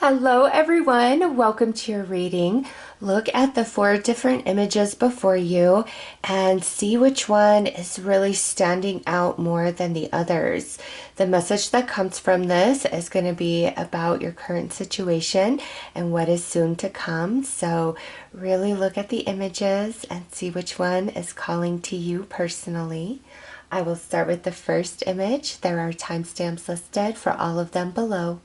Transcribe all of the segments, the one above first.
Hello everyone, welcome to your reading. Look at the 4 different images before you and see which one is really standing out more than the others. The message that comes from this is going to be about your current situation and what is soon to come. So really look at the images and see which one is calling to you personally. I will start with the first image. There are timestamps listed for all of them below.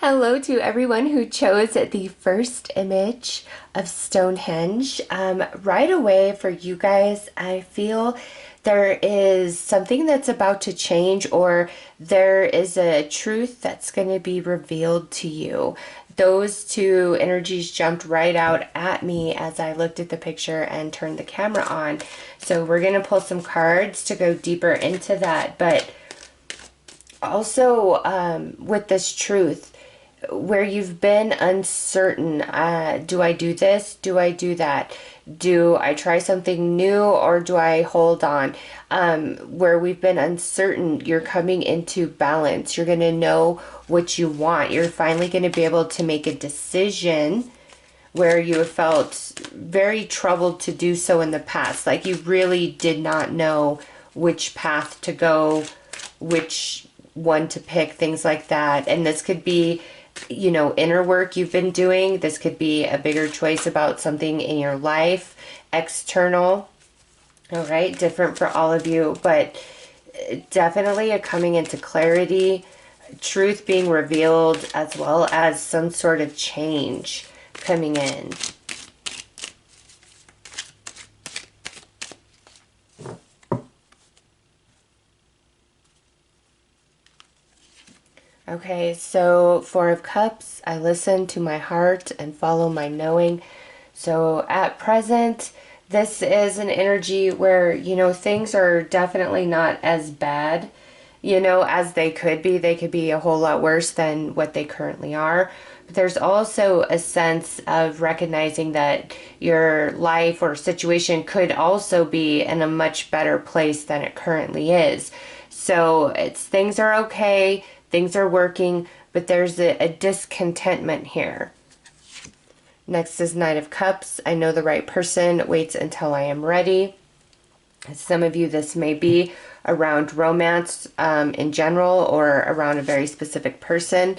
Hello to everyone who chose the first image of Stonehenge. Right away for you guys, I feel there is something that's about to change, or there is a truth that's going to be revealed to you. Those two energies jumped right out at me as I looked at the picture and turned the camera on. So we're going to pull some cards to go deeper into that. But also with this truth, where you've been uncertain, do I do this? Do I do that? Do I try something new or do I hold on? Where we've been uncertain, you're coming into balance. You're going to know what you want. You're finally going to be able to make a decision where you have felt very troubled to do so in the past. Like you really did not know which path to go, which one to pick, things like that. And this could be, you know, inner work you've been doing. This could be a bigger choice about something in your life, external. All right, different for all of you, but definitely a coming into clarity, truth being revealed, as well as some sort of change coming in. Okay, so 4 of Cups, I listen to my heart and follow my knowing. So at present, this is an energy where, you know, things are definitely not as bad, you know, as they could be. They could be a whole lot worse than what they currently are. But there's also a sense of recognizing that your life or situation could also be in a much better place than it currently is. So things are okay. Things are working, but there's a discontentment here. Next is Knight of Cups. I know the right person waits until I am ready. Some of you, this may be around romance in general or around a very specific person.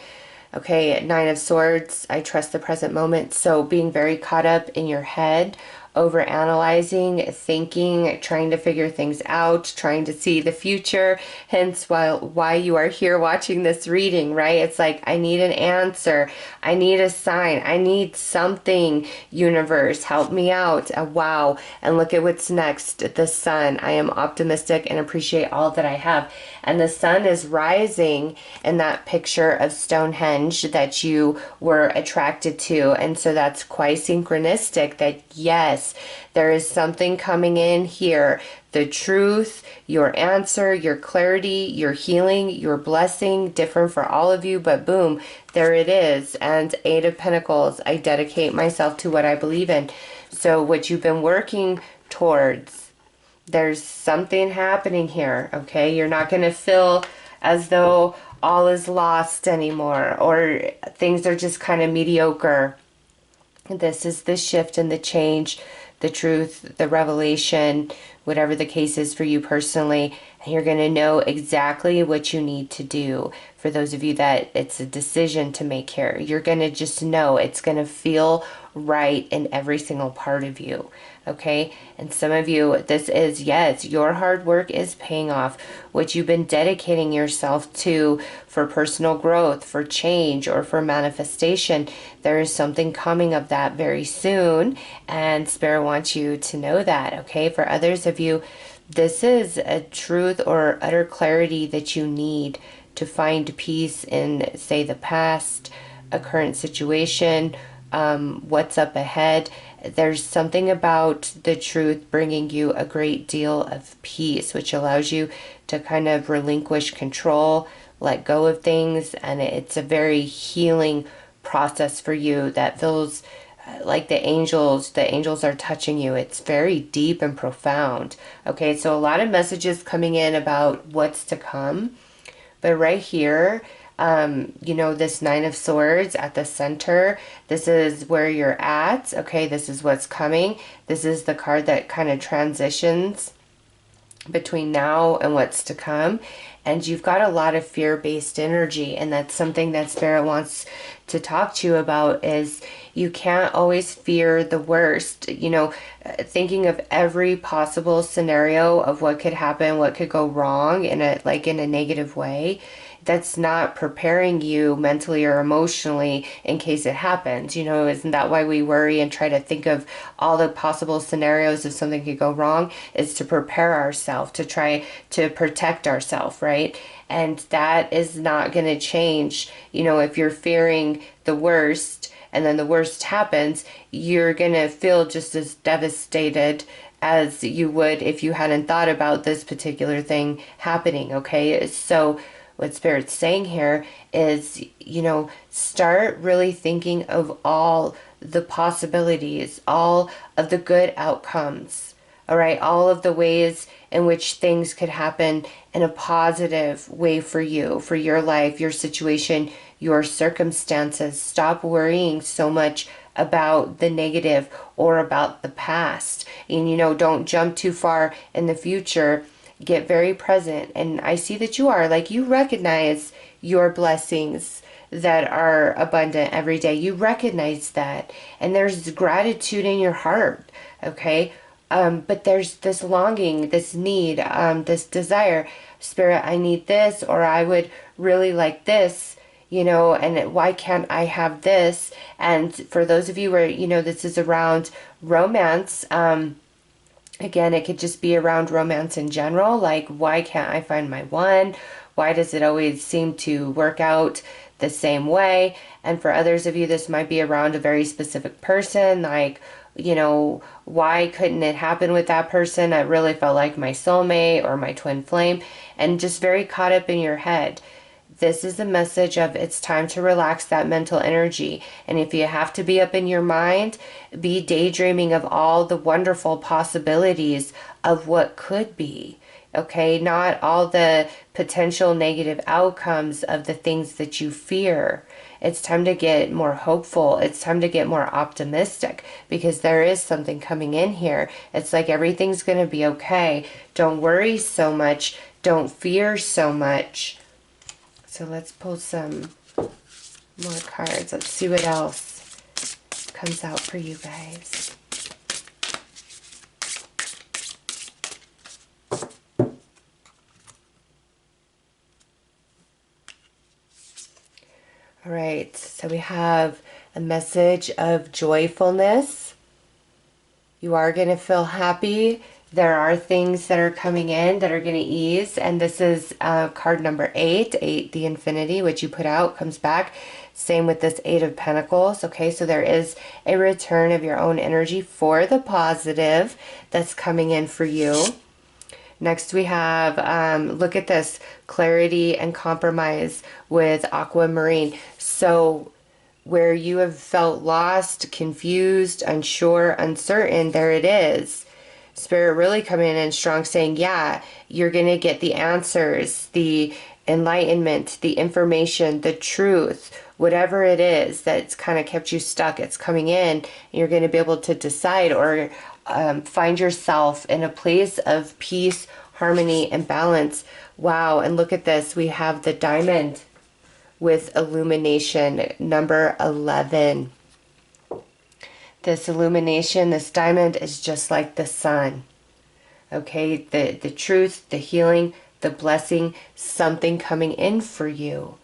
Okay, 9 of Swords, I trust the present moment. So being very caught up in your head, over analyzing, thinking, trying to figure things out, trying to see the future, hence why you are here watching this reading, right? It's like, I need an answer, I need a sign, I need something, universe, help me out. Wow. And look at what's next, the sun. I am optimistic and appreciate all that I have. And the sun is rising in that picture of Stonehenge that you were attracted to. And so that's quite synchronistic that yes, there is something coming in here. The truth, your answer, your clarity, your healing, your blessing, different for all of you, but boom, there it is. And 8 of Pentacles, I dedicate myself to what I believe in. So what you've been working towards, there's something happening here, okay? You're not going to feel as though all is lost anymore or things are just kind of mediocre. This is the shift and the change, the truth, the revelation, whatever the case is for you personally. And you're going to know exactly what you need to do. For those of you that it's a decision to make here, you're going to just know it's going to feel right in every single part of you. Okay, and some of you, this is, yes, your hard work is paying off. What you've been dedicating yourself to for personal growth, for change, or for manifestation, there is something coming of that very soon, and Spirit wants you to know that, okay? For others of you, this is a truth or utter clarity that you need to find peace in, say, the past, a current situation, what's up ahead. There's something about the truth bringing you a great deal of peace, which allows you to kind of relinquish control, let go of things, and it's a very healing process for you that feels like the angels are touching you. It's very deep and profound. Okay, so a lot of messages coming in about what's to come. But right here, you know, this Nine of Swords at the center, this is where you're at. Okay, this is what's coming. This is the card that kind of transitions between now and what's to come. And you've got a lot of fear-based energy, and that's something that Spirit wants to talk to you about. Is you can't always fear the worst, you know, thinking of every possible scenario of what could happen, what could go wrong in a negative way. That's not preparing you mentally or emotionally in case it happens. You know, isn't that why we worry and try to think of all the possible scenarios if something could go wrong? Is to prepare ourselves, to try to protect ourselves, right? And that is not going to change. You know, if you're fearing the worst and then the worst happens, you're going to feel just as devastated as you would if you hadn't thought about this particular thing happening, okay? So what Spirit's saying here is, you know, start really thinking of all the possibilities, all of the good outcomes, all right? All of the ways in which things could happen in a positive way for you, for your life, your situation, your circumstances. Stop worrying so much about the negative or about the past. And, you know, don't jump too far in the future. Get very present. And I see that you are, like, you recognize your blessings that are abundant every day. You recognize that. And there's gratitude in your heart, okay? But there's this longing, this need, this desire. Spirit, I need this, or I would really like this, you know, and why can't I have this? And for those of you where, you know, this is around romance, again, it could just be around romance in general. Like, why can't I find my one? Why does it always seem to work out the same way? And for others of you, this might be around a very specific person. Like, you know, why couldn't it happen with that person? I really felt like my soulmate or my twin flame, and just very caught up in your head. This is a message of it's time to relax that mental energy. And if you have to be up in your mind, be daydreaming of all the wonderful possibilities of what could be. Okay, not all the potential negative outcomes of the things that you fear. It's time to get more hopeful. It's time to get more optimistic, because there is something coming in here. It's like everything's going to be okay. Don't worry so much. Don't fear so much. So let's pull some more cards. Let's see what else comes out for you guys. All right, so we have a message of joyfulness. You are going to feel happy. There are things that are coming in that are going to ease. And this is card number 8, the infinity, which you put out, comes back. Same with this 8 of Pentacles. Okay, so there is a return of your own energy for the positive that's coming in for you. Next we have, look at this, clarity and compromise with aquamarine. So where you have felt lost, confused, unsure, uncertain, there it is. Spirit really coming in strong saying, yeah, you're going to get the answers, the enlightenment, the information, the truth, whatever it is that's kind of kept you stuck. It's coming in, and you're going to be able to decide or find yourself in a place of peace, harmony, and balance. Wow, and look at this. We have the diamond with illumination, number 11. This illumination, this diamond is just like the sun. Okay, the truth, the healing, the blessing, something coming in for you.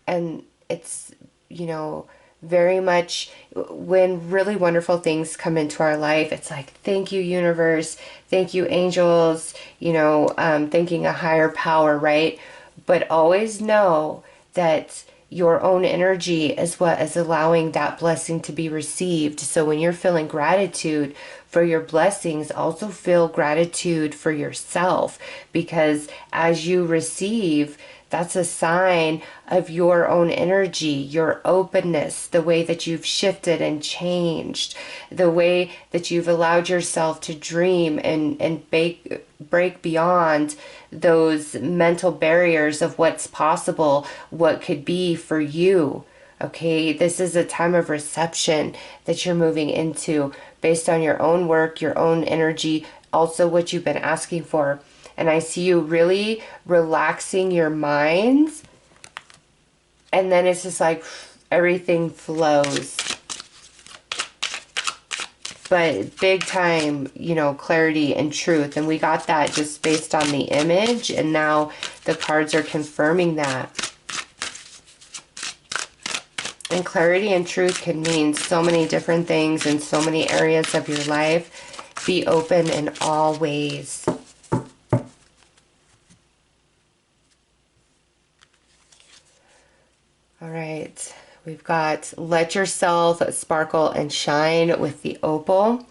And it's, you know, very much when really wonderful things come into our life, it's like, thank you, universe, thank you, angels, you know, thanking a higher power, right? But always know that your own energy is what is allowing that blessing to be received. So when you're feeling gratitude for your blessings, also feel gratitude for yourself, because as you receive That's a sign of your own energy, your openness, the way that you've shifted and changed, the way that you've allowed yourself to dream and break beyond those mental barriers of what's possible, what could be for you. Okay, this is a time of reception that you're moving into based on your own work, your own energy, also what you've been asking for. And I see you really relaxing your minds. And then it's just like everything flows. But big time, you know, clarity and truth. And we got that just based on the image. And now the cards are confirming that. And clarity and truth can mean so many different things in so many areas of your life. Be open in all ways. All right, we've got let yourself sparkle and shine with the opal.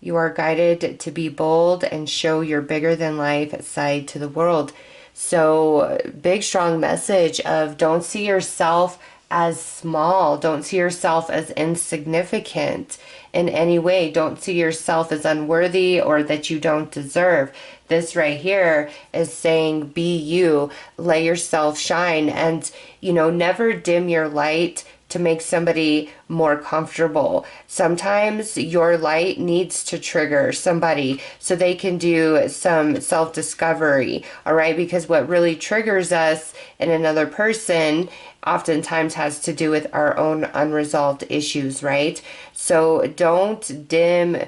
You are guided to be bold and show your bigger than life side to the world. So big, strong message of don't see yourself as small. Don't see yourself as insignificant in any way. Don't see yourself as unworthy or that you don't deserve. This right here is saying be you, let yourself shine, and, you know, never dim your light to make somebody more comfortable. Sometimes your light needs to trigger somebody so they can do some self-discovery, all right? Because what really triggers us in another person oftentimes has to do with our own unresolved issues, right? So don't dim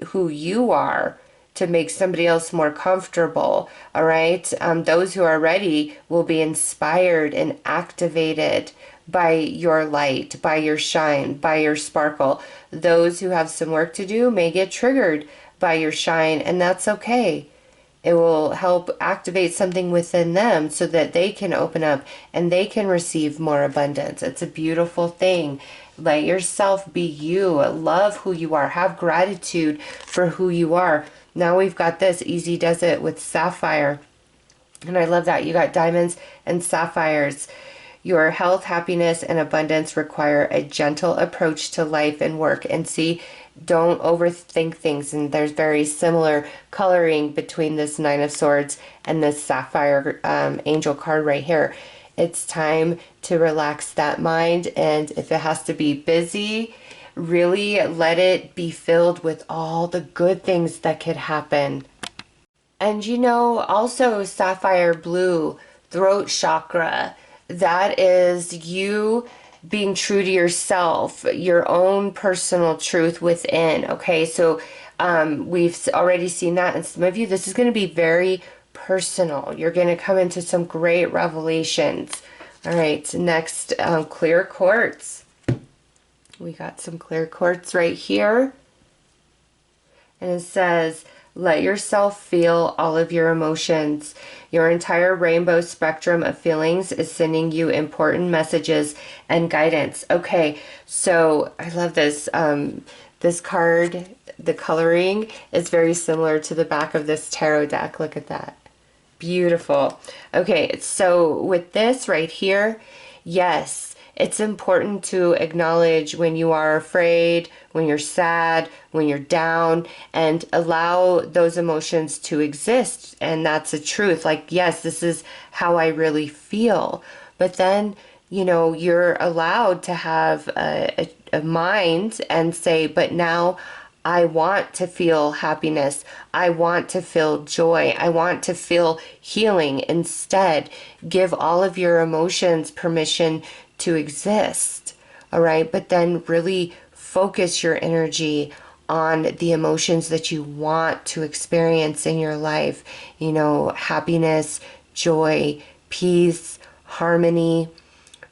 who you are to make somebody else more comfortable, all right? Those who are ready will be inspired and activated by your light, by your shine, by your sparkle. Those who have some work to do may get triggered by your shine, and that's okay. It will help activate something within them so that they can open up and they can receive more abundance. It's a beautiful thing. Let yourself be you. Love who you are. Have gratitude for who you are. Now we've got this. Easy does it with sapphire. And I love that. You got diamonds and sapphires. Your health, happiness, and abundance require a gentle approach to life and work. And see, don't overthink things. And there's very similar coloring between this Nine of Swords and this Sapphire Angel card right here. It's time to relax that mind. And if it has to be busy, really let it be filled with all the good things that could happen. And you know, also sapphire blue, throat chakra. That is you being true to yourself, your own personal truth within. Okay, so we've already seen that in some of you. This is going to be very personal. You're going to come into some great revelations. All right, next, clear quartz. We got some clear quartz right here. And it says, let yourself feel all of your emotions. Your entire rainbow spectrum of feelings is sending you important messages and guidance. Okay, so I love this. This card, the coloring is very similar to the back of this tarot deck. Look at that. Beautiful. Okay, so with this right here, yes, it's important to acknowledge when you are afraid, when you're sad, when you're down, and allow those emotions to exist. And that's the truth. Like, yes, this is how I really feel. But then, you know, you're allowed to have a mind and say, but now I want to feel happiness. I want to feel joy. I want to feel healing. Instead, give all of your emotions permission to exist. All right. But then really focus your energy on the emotions that you want to experience in your life. You know, happiness, joy, peace, harmony,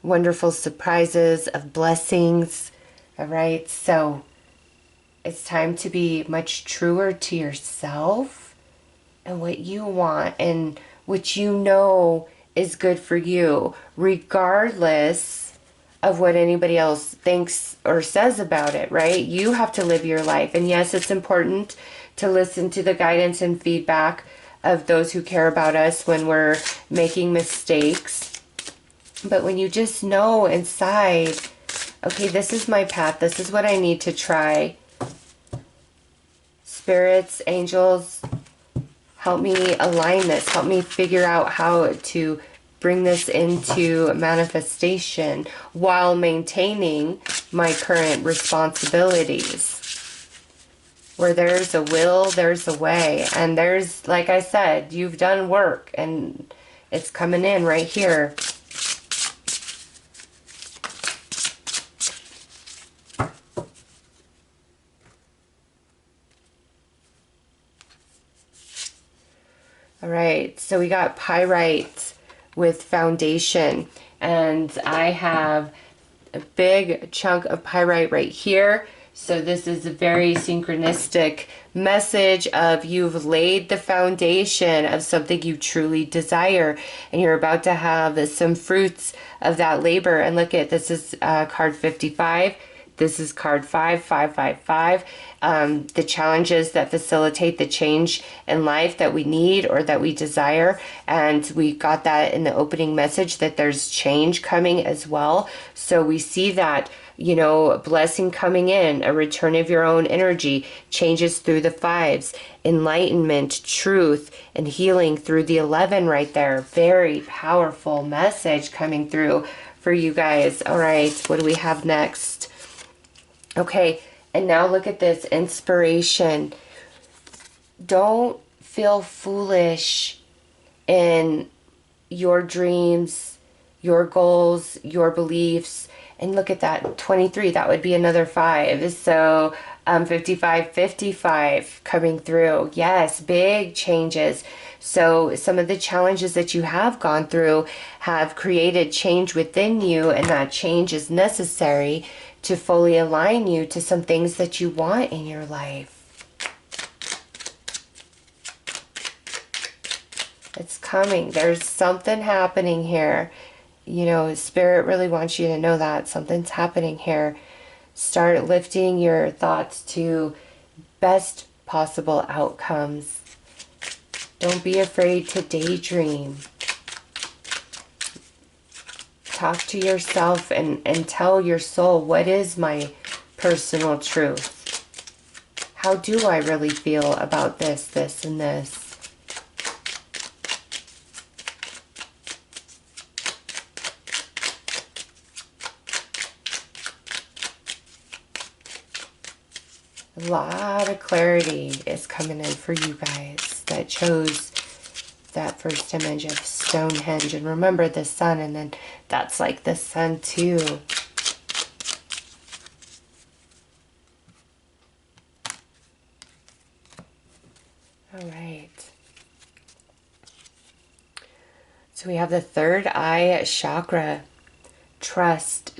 wonderful surprises of blessings. All right. So it's time to be much truer to yourself and what you want and what you know is good for you, regardless of what anybody else thinks or says about it, right? You have to live your life. And yes, it's important to listen to the guidance and feedback of those who care about us when we're making mistakes. But when you just know inside, okay, this is my path. This is what I need to try. Spirits, angels, help me align this. Help me figure out how to bring this into manifestation while maintaining my current responsibilities. Where there's a will, there's a way. And there's, like I said, you've done work and it's coming in right here. All right, so we got pyrite with foundation, and I have a big chunk of pyrite right here. So this is a very synchronistic message of you've laid the foundation of something you truly desire, and you're about to have some fruits of that labor. And look at this is card 55. This is card 555. The challenges that facilitate the change in life that we need or that we desire. And we got that in the opening message that there's change coming as well. So we see that, you know, blessing coming in, a return of your own energy, changes through the 5s, enlightenment, truth, and healing through the 11 right there. Very powerful message coming through for you guys. All right, what do we have next? Okay, and now look at this inspiration. Don't feel foolish in your dreams, your goals, your beliefs. And look at that, 23, that would be another 5. So 55, 55 coming through. Yes, big changes. So some of the challenges that you have gone through have created change within you, and that change is necessary to fully align you to some things that you want in your life. It's coming. There's something happening here. You know, Spirit really wants you to know that something's happening here. Start lifting your thoughts to best possible outcomes. Don't be afraid to daydream. Talk to yourself and tell your soul, what is my personal truth? How do I really feel about this, this, and this? A lot of clarity is coming in for you guys that chose that first image of Stonehenge. And remember the sun, and then that's like the sun too. All right. So we have the third eye chakra. Trust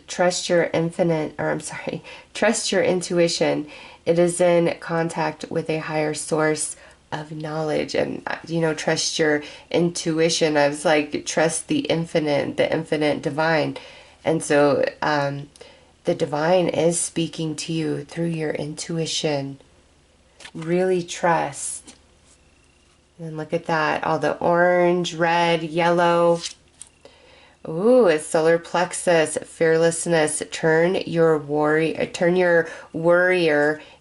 your trust your intuition. It is in contact with a higher source of knowledge. And, you know, trust your intuition. I was like, trust the infinite divine. And so the divine is speaking to you through your intuition. Really trust. And look at that, all the orange, red, yellow. Ooh, it's solar plexus, fearlessness. Turn your worrier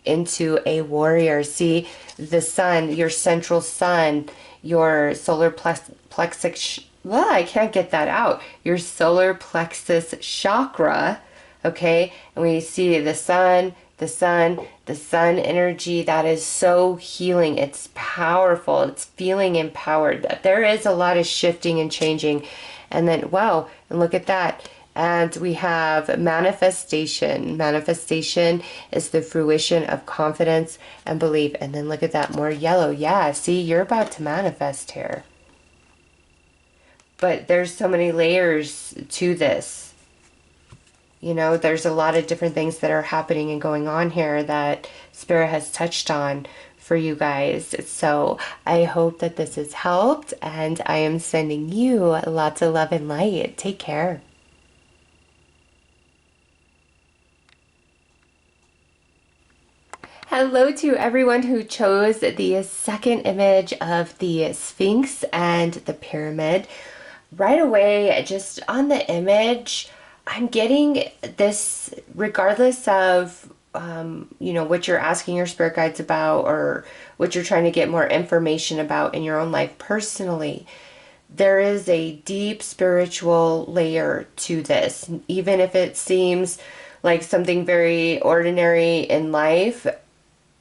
into a warrior. See, the sun, your central sun, your solar plexus, well, I can't get that out. Your solar plexus chakra, okay? And we see the sun energy, that is so healing. It's powerful. It's feeling empowered. There is a lot of shifting and changing. And then, wow, and look at that. And we have manifestation. Manifestation is the fruition of confidence and belief. And then look at that, more yellow. Yeah, see, you're about to manifest here. But there's so many layers to this. You know, there's a lot of different things that are happening and going on here that Spirit has touched on for you guys. So I hope that this has helped, and I am sending you lots of love and light. Take care. Hello to everyone who chose the second image of the Sphinx and the pyramid. Right away, just on the image, I'm getting this, regardless of what you're asking your spirit guides about or what you're trying to get more information about in your own life personally. There is a deep spiritual layer to this, even if it seems like something very ordinary in life.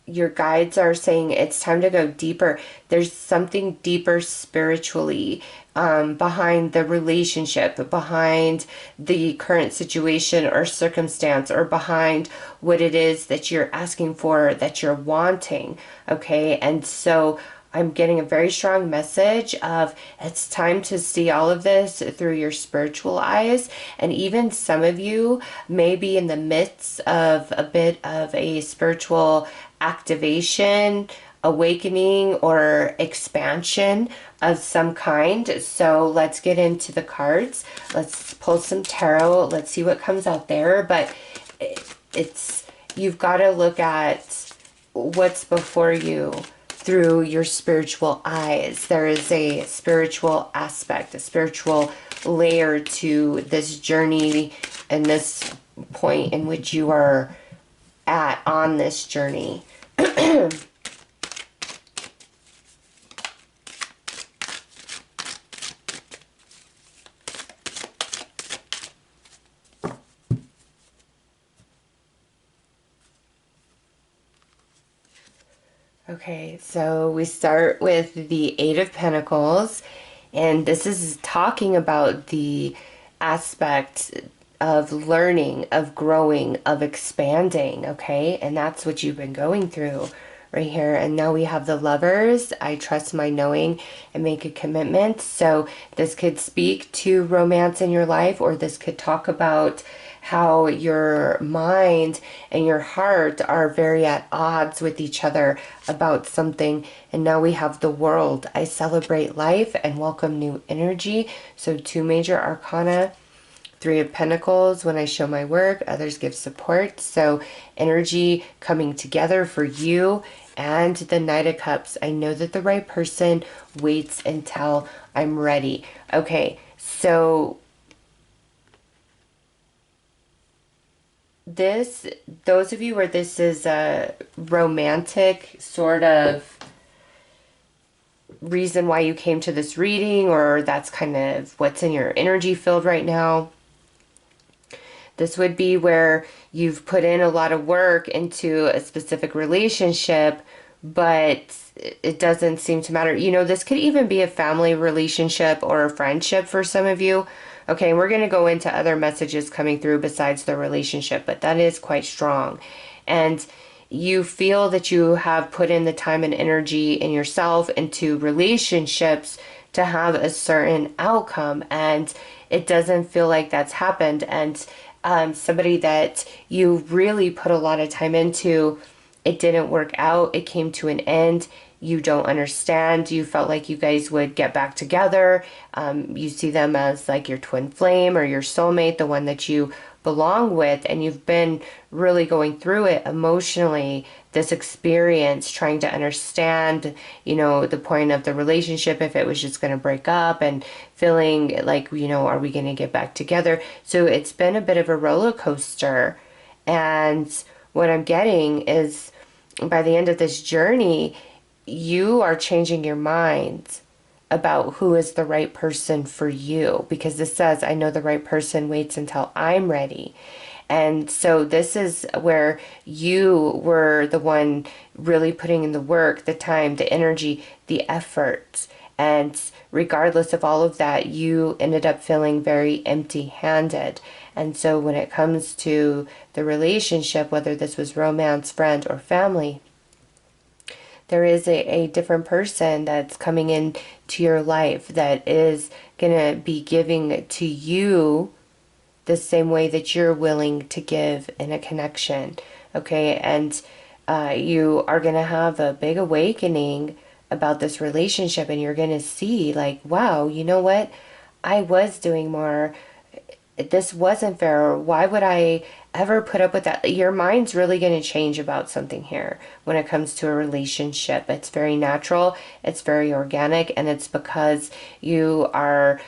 Your guides are saying it's time to go deeper. There's something deeper spiritually behind the relationship, behind the current situation or circumstance, or behind what it is that you're asking for, that you're wanting. Okay. And so I'm getting a very strong message of it's time to see all of this through your spiritual eyes. And even some of you may be in the midst of a bit of a spiritual activation, awakening, or expansion of some kind. So let's get into the cards. Let's pull some tarot. Let's see what comes out there. But you've got to look at what's before you through your spiritual eyes. There is a spiritual aspect, a spiritual layer to this journey and this point in which you are at on this journey. Okay, so we start with the Eight of Pentacles, and this is talking about the aspect of learning, of growing, of expanding, okay? And that's what you've been going through right here. And now we have the Lovers. I trust my knowing and make a commitment. So this could speak to romance in your life, or this could talk about how your mind and your heart are very at odds with each other about something. And now we have the World. I celebrate life and welcome new energy. So 2 major arcana. 3 of Pentacles, when I show my work, others give support. So energy coming together for you. And the Knight of Cups. I know that the right person waits until I'm ready. Okay, so those of you where this is a romantic sort of reason why you came to this reading, or that's kind of what's in your energy field right now, this would be where you've put in a lot of work into a specific relationship, but it doesn't seem to matter. This could even be a family relationship or a friendship for some of you. Okay, we're going to go into other messages coming through besides the relationship, but that is quite strong. And you feel that you have put in the time and energy in yourself into relationships to have a certain outcome, and it doesn't feel like that's happened. And somebody that you really put a lot of time into, it didn't work out. It came to an end. You don't understand. You felt like you guys would get back together. You see them as like your twin flame or your soulmate, the one that you belong with, and you've been really going through it emotionally, this experience, trying to understand, the point of the relationship, if it was just going to break up, and feeling like, are we going to get back together? So it's been a bit of a roller coaster. And what I'm getting is by the end of this journey, you are changing your mind about who is the right person for you, because this says, I know the right person waits until I'm ready. And so this is where you were the one really putting in the work, the time, the energy, the effort. And regardless of all of that, you ended up feeling very empty-handed. And so when it comes to the relationship, whether this was romance, friend, or family, there is a different person that's coming in to your life that is going to be giving to you the same way that you're willing to give in a connection. Okay, and you are going to have a big awakening about this relationship, and you're going to see like, wow, you know what? I was doing more. This wasn't fair. Why would I ever put up with that. Your mind's really going to change about something here when it comes to a relationship. It's very natural, it's very organic, and it's because you are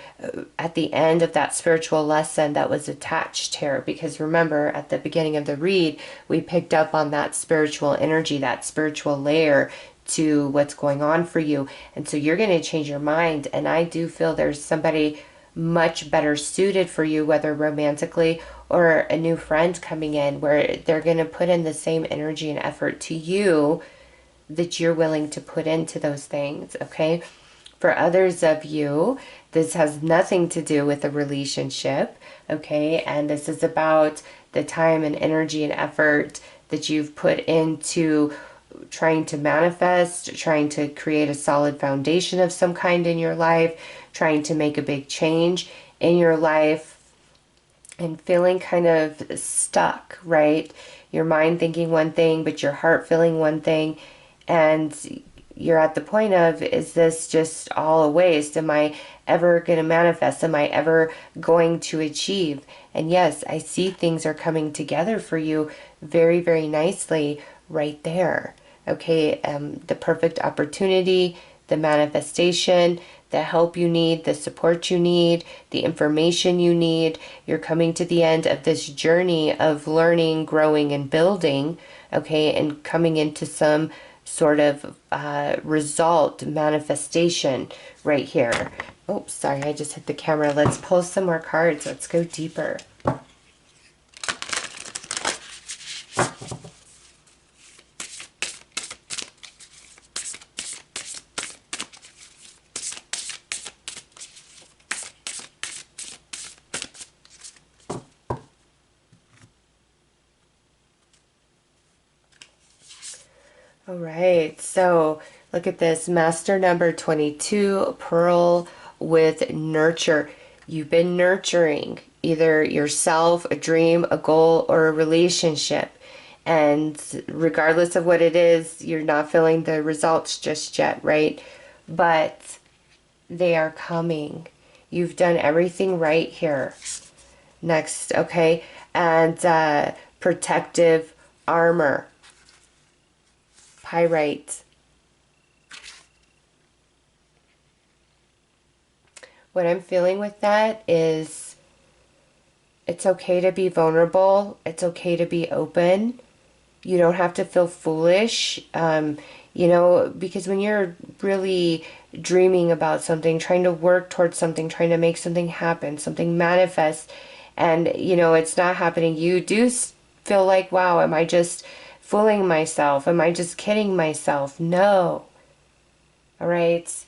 at the end of that spiritual lesson that was attached here. Because remember, at the beginning of the read, we picked up on that spiritual energy, that spiritual layer to what's going on for you. And so you're going to change your mind. And I do feel there's somebody much better suited for you, whether romantically or a new friend coming in, where they're going to put in the same energy and effort to you that you're willing to put into those things. Okay. For others of you, this has nothing to do with a relationship. Okay. And this is about the time and energy and effort that you've put into trying to manifest, trying to create a solid foundation of some kind in your life, trying to make a big change in your life, and feeling kind of stuck, right? Your mind thinking one thing, but your heart feeling one thing. And you're at the point of, is this just all a waste? Am I ever going to manifest? Am I ever going to achieve? And yes, I see things are coming together for you very, very nicely right there. Okay, the perfect opportunity, the manifestation, the help you need, the support you need, the information you need. You're coming to the end of this journey of learning, growing, and building, okay, and coming into some sort of result, manifestation right here. Oh, sorry, I just hit the camera. Let's pull some more cards. Let's go deeper. All right, so look at this. Master number 22, Pearl with Nurture. You've been nurturing either yourself, a dream, a goal, or a relationship. And regardless of what it is, you're not feeling the results just yet, right? But they are coming. You've done everything right here. Next, okay, and protective armor. Pyrite. What I'm feeling with that is it's okay to be vulnerable. It's okay to be open. You don't have to feel foolish, you know, because when you're really dreaming about something, trying to work towards something, trying to make something happen, something manifest, and, you know, it's not happening, you do feel like, wow, am I just fooling myself? Am I just kidding myself? No. All right.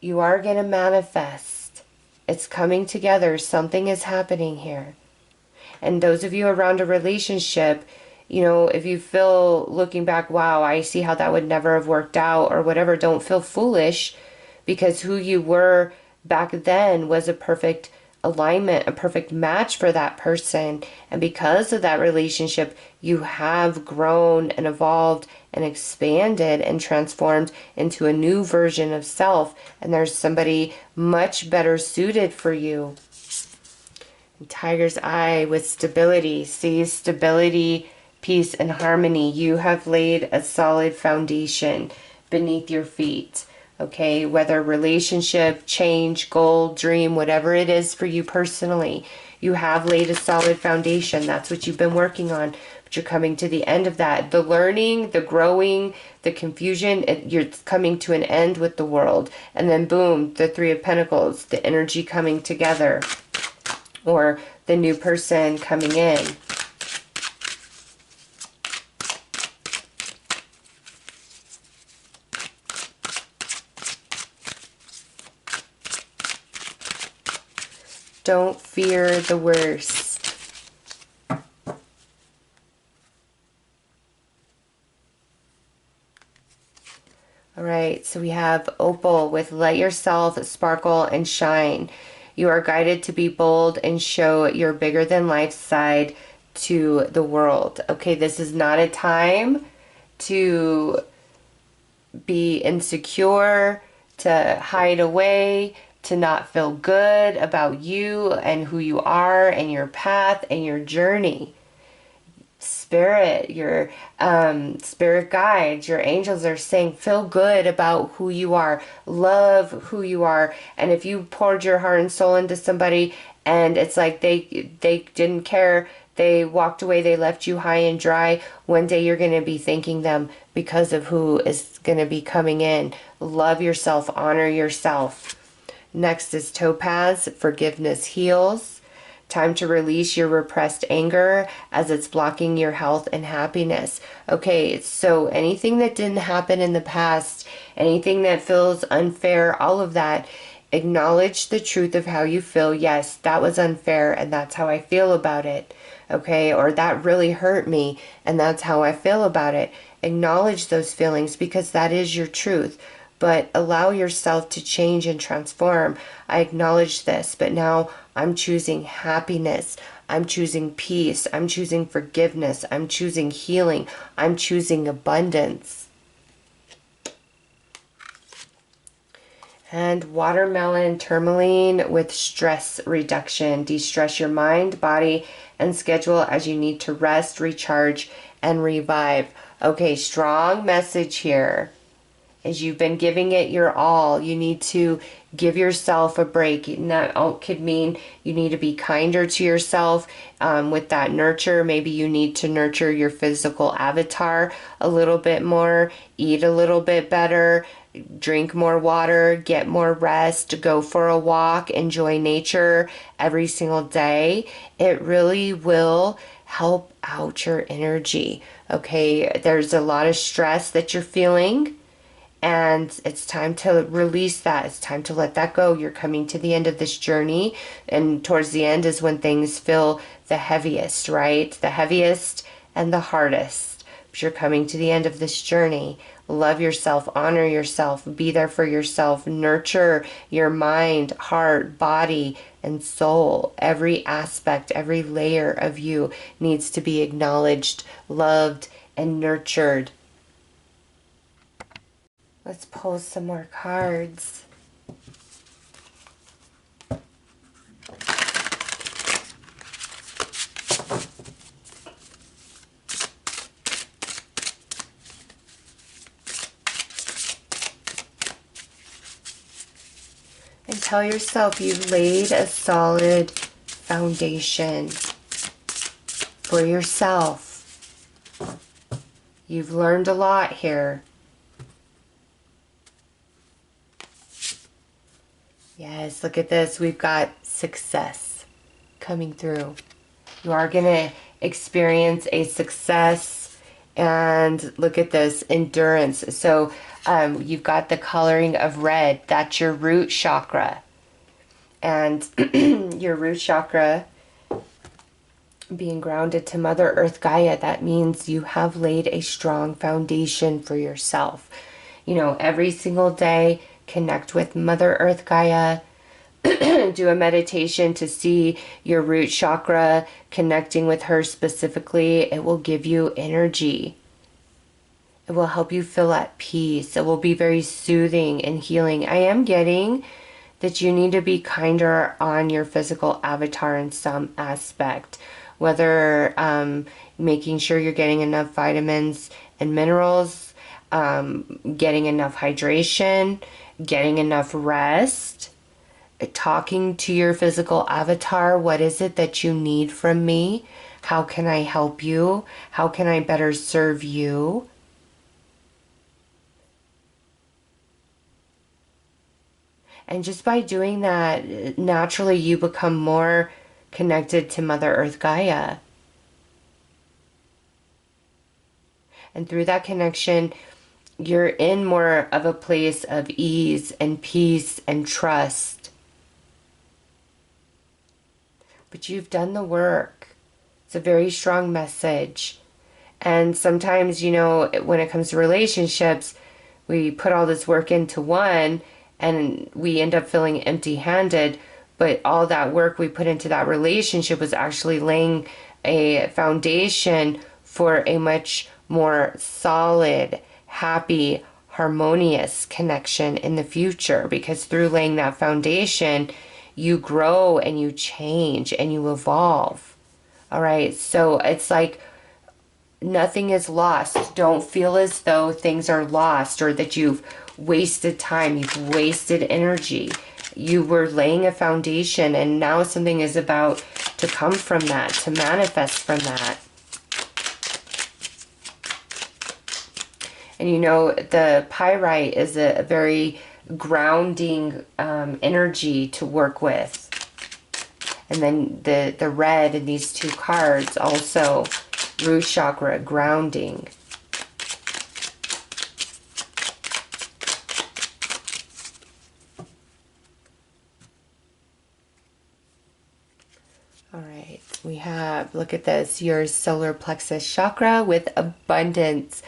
You are going to manifest. It's coming together. Something is happening here. And those of you around a relationship, you know, if you feel looking back, wow, I see how that would never have worked out or whatever, don't feel foolish, because who you were back then was a perfect alignment, a perfect match for that person. And because of that relationship, you have grown and evolved and expanded and transformed into a new version of self. And there's somebody much better suited for you. And Tiger's Eye with stability. See, stability, peace, and harmony. You have laid a solid foundation beneath your feet. Okay, whether relationship, change, goal, dream, whatever it is for you personally, you have laid a solid foundation. That's what you've been working on. But you're coming to the end of that. The learning, the growing, the confusion, you're coming to an end with the world. And then boom, the Three of Pentacles, the energy coming together. Or the new person coming in. Don't fear the worst. All right, so we have Opal with Let Yourself Sparkle and Shine. You are guided to be bold and show your bigger than life side to the world. Okay, this is not a time to be insecure, to hide away, to not feel good about you and who you are and your path and your journey. spirit, your spirit guides, your angels are saying, feel good about who you are, love who you are. And if you poured your heart and soul into somebody and it's like they didn't care, they walked away, they left you high and dry, one day you're going to be thanking them because of who is going to be coming in. Love yourself, honor yourself. Next is Topaz, forgiveness heals. Time to release your repressed anger as it's blocking your health and happiness. Okay, so anything that didn't happen in the past, anything that feels unfair, all of that, acknowledge the truth of how you feel. Yes, that was unfair and that's how I feel about it. Okay, or that really hurt me and that's how I feel about it. Acknowledge those feelings because that is your truth. But allow yourself to change and transform. I acknowledge this, but now I'm choosing happiness. I'm choosing peace. I'm choosing forgiveness. I'm choosing healing. I'm choosing abundance. And watermelon tourmaline with stress reduction. De-stress your mind, body, and schedule as you need to rest, recharge, and revive. Okay, strong message here. As you've been giving it your all, you need to give yourself a break. And that could mean you need to be kinder to yourself with that nurture. Maybe you need to nurture your physical avatar a little bit more, eat a little bit better, drink more water, get more rest, go for a walk, enjoy nature every single day. It really will help out your energy. Okay, there's a lot of stress that you're feeling. And it's time to release that. It's time to let that go. You're coming to the end of this journey. And towards the end is when things feel the heaviest, right? The heaviest and the hardest. But you're coming to the end of this journey. Love yourself. Honor yourself. Be there for yourself. Nurture your mind, heart, body, and soul. Every aspect, every layer of you needs to be acknowledged, loved, and nurtured. Let's pull some more cards. And tell yourself you've laid a solid foundation for yourself. You've learned a lot here. Yes, look at this. We've got success coming through. You are going to experience a success. And look at this, endurance. So you've got the coloring of red. That's your root chakra. And your root chakra being grounded to Mother Earth Gaia, that means you have laid a strong foundation for yourself. You know, every single day, connect with Mother Earth Gaia. Do a meditation to see your root chakra, connecting with her specifically. It will give you energy. It will help you feel at peace. It will be very soothing and healing. I am getting that you need to be kinder on your physical avatar in some aspect. Whether making sure you're getting enough vitamins and minerals, getting enough hydration, getting enough rest, talking to your physical avatar. What is it that you need from me? How can I help you? How can I better serve you? And just by doing that, naturally you become more connected to Mother Earth Gaia. And through that connection, you're in more of a place of ease and peace and trust. But you've done the work. It's a very strong message. And sometimes, you know, when it comes to relationships, we put all this work into one and we end up feeling empty-handed. But all that work we put into that relationship was actually laying a foundation for a much more solid, happy, harmonious connection in the future. Because through laying that foundation, you grow and you change and you evolve. All right. So it's like nothing is lost. Don't feel as though things are lost or that you've wasted time, you've wasted energy. You were laying a foundation, and now something is about to come from that, to manifest from that. And you know, the pyrite is a very grounding energy to work with. And then the red in these two cards also, root chakra, grounding. All right, we have, look at this, your solar plexus chakra with abundance.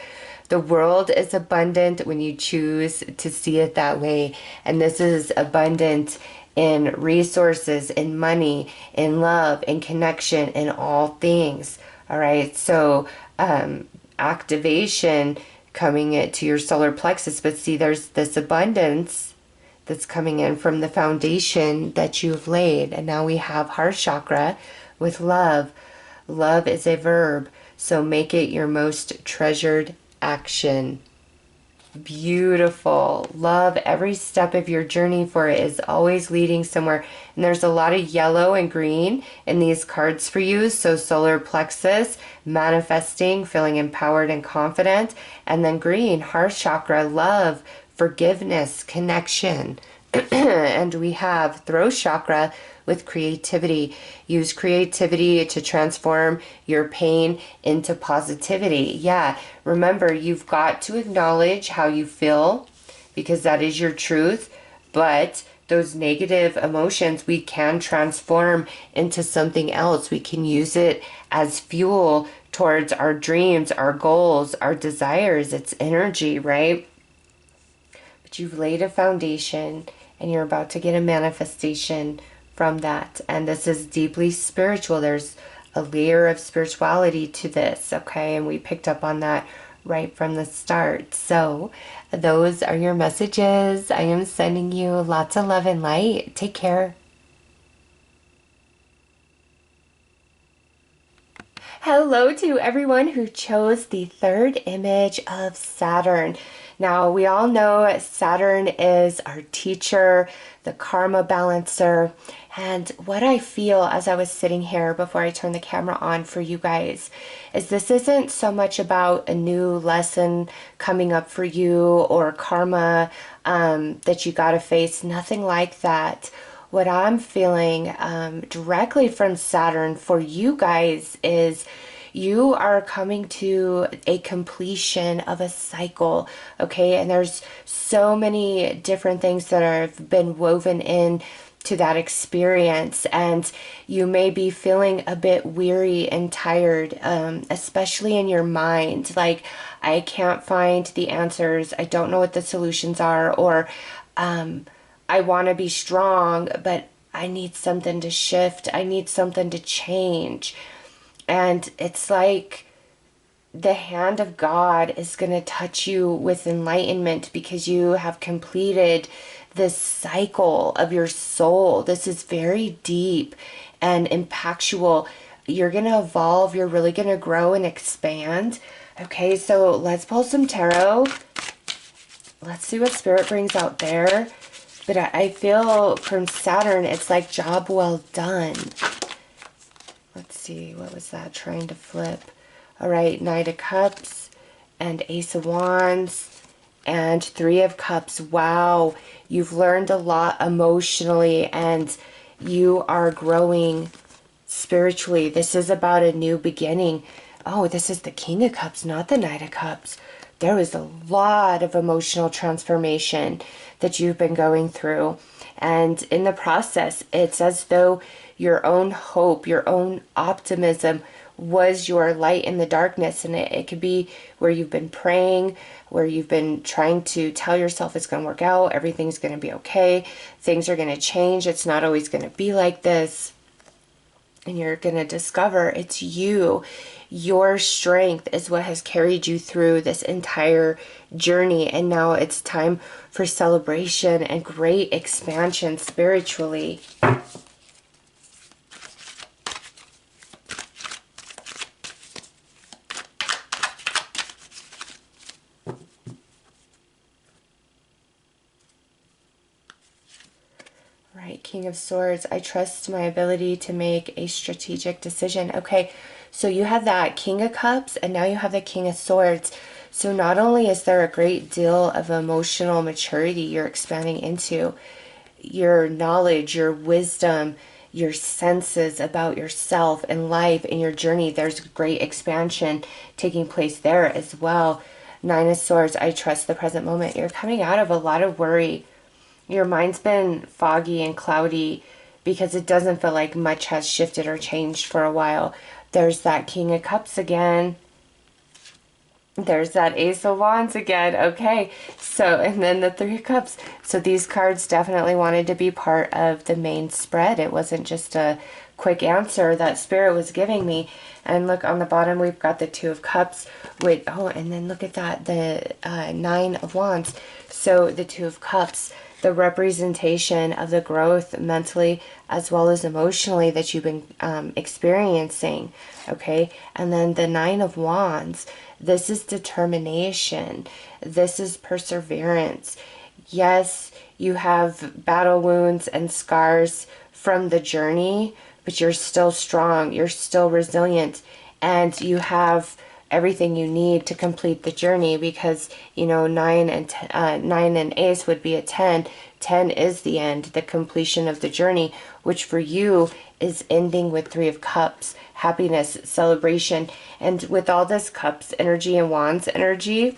The world is abundant when you choose to see it that way. And this is abundant in resources, in money, in love, in connection, in all things. All right, so activation coming into your solar plexus. But see, there's this abundance that's coming in from the foundation that you've laid. And now we have heart chakra with love. Love is a verb, so make it your most treasured action. Beautiful. Love every step of your journey, for it is always leading somewhere. And there's a lot of yellow and green in these cards for you. So solar plexus, manifesting, feeling empowered and confident. And then green, heart chakra, love, forgiveness, connection. And we have throat chakra with creativity. Use creativity to transform your pain into positivity. Yeah, remember, you've got to acknowledge how you feel because that is your truth. But those negative emotions we can transform into something else. We can use it as fuel towards our dreams, our goals, our desires. It's energy, right? You've laid a foundation and you're about to get a manifestation from that. And this is deeply spiritual. There's a layer of spirituality to this, okay? And we picked up on that right from the start. So those are your messages. I am sending you lots of love and light. Take care. Hello to everyone who chose the third image of Saturn. Now, we all know Saturn is our teacher, the karma balancer. And what I feel as I was sitting here before I turned the camera on for you guys is this isn't so much about a new lesson coming up for you or karma that you got to face. Nothing like that. What I'm feeling directly from Saturn for you guys is you are coming to a completion of a cycle, okay? And there's so many different things that have been woven in to that experience, and you may be feeling a bit weary and tired, especially in your mind. Like, I can't find the answers. I don't know what the solutions are, or I want to be strong, but I need something to shift. I need something to change. And it's like the hand of God is going to touch you with enlightenment because you have completed this cycle of your soul. This is very deep and impactful. You're going to evolve. You're really going to grow and expand. Okay, so let's pull some tarot. Let's see what Spirit brings out there. But I feel from Saturn, it's like job well done. Let's see, what was that trying to flip? All right, Knight of Cups and Ace of Wands and Three of Cups. Wow, you've learned a lot emotionally and you are growing spiritually. This is about a new beginning. Oh, this is the King of Cups, not the Knight of Cups. There was a lot of emotional transformation that you've been going through. And in the process, it's as though your own hope, your own optimism was your light in the darkness. And it could be where you've been praying, where you've been trying to tell yourself it's going to work out, everything's going to be okay, things are going to change, it's not always going to be like this. And you're going to discover it's you. Your strength is what has carried you through this entire journey. And now it's time for celebration and great expansion spiritually. right, King of Swords. I trust my ability to make a strategic decision. Okay, so you have that King of Cups, and now you have the King of Swords. So not only is there a great deal of emotional maturity you're expanding into, your knowledge, your wisdom, your senses about yourself and life and your journey, there's great expansion taking place there as well. Nine of Swords, I trust the present moment. You're coming out of a lot of worry. Your mind's been foggy and cloudy because it doesn't feel like much has shifted or changed for a while. There's that King of Cups again. There's that Ace of Wands again. Okay, so, and then the Three of Cups. So these cards definitely wanted to be part of the main spread. It wasn't just a quick answer that Spirit was giving me. And look, on the bottom, we've got the Two of Cups. With, oh, and then look at that, the Nine of Wands. So the Two of Cups, the representation of the growth mentally as well as emotionally that you've been experiencing. Okay, and then the Nine of Wands. This is determination. This is perseverance. Yes, you have battle wounds and scars from the journey, but you're still strong. You're still resilient. And you have everything you need to complete the journey because, you know, 9 and Ace would be a 10. 10 is the end, the completion of the journey, which for you is ending with Three of Cups, happiness, celebration. And with all this Cups energy and Wands energy,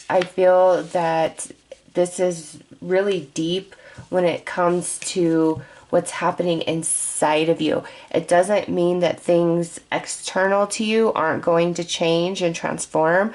I feel that this is really deep when it comes to what's happening inside of you. It doesn't mean that things external to you aren't going to change and transform,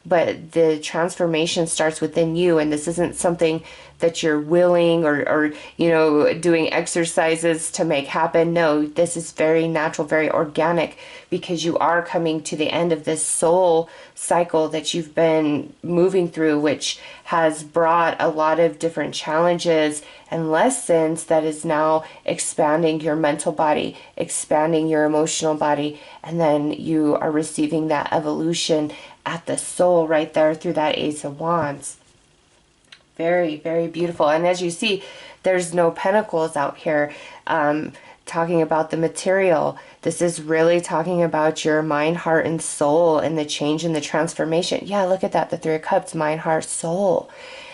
but the transformation starts within you. And this isn't something that you're willing or you know, doing exercises to make happen. No, this is very natural, very organic, because you are coming to the end of this soul cycle that you've been moving through, which has brought a lot of different challenges and lessons that is now expanding your mental body, expanding your emotional body, and then you are receiving that evolution at the soul right there through that Ace of Wands. Very, very beautiful. And as you see, there's no pentacles out here talking about the material. This is really talking about your mind, heart, and soul and the change and the transformation. Yeah, look at that. The Three of Cups, mind, heart, soul.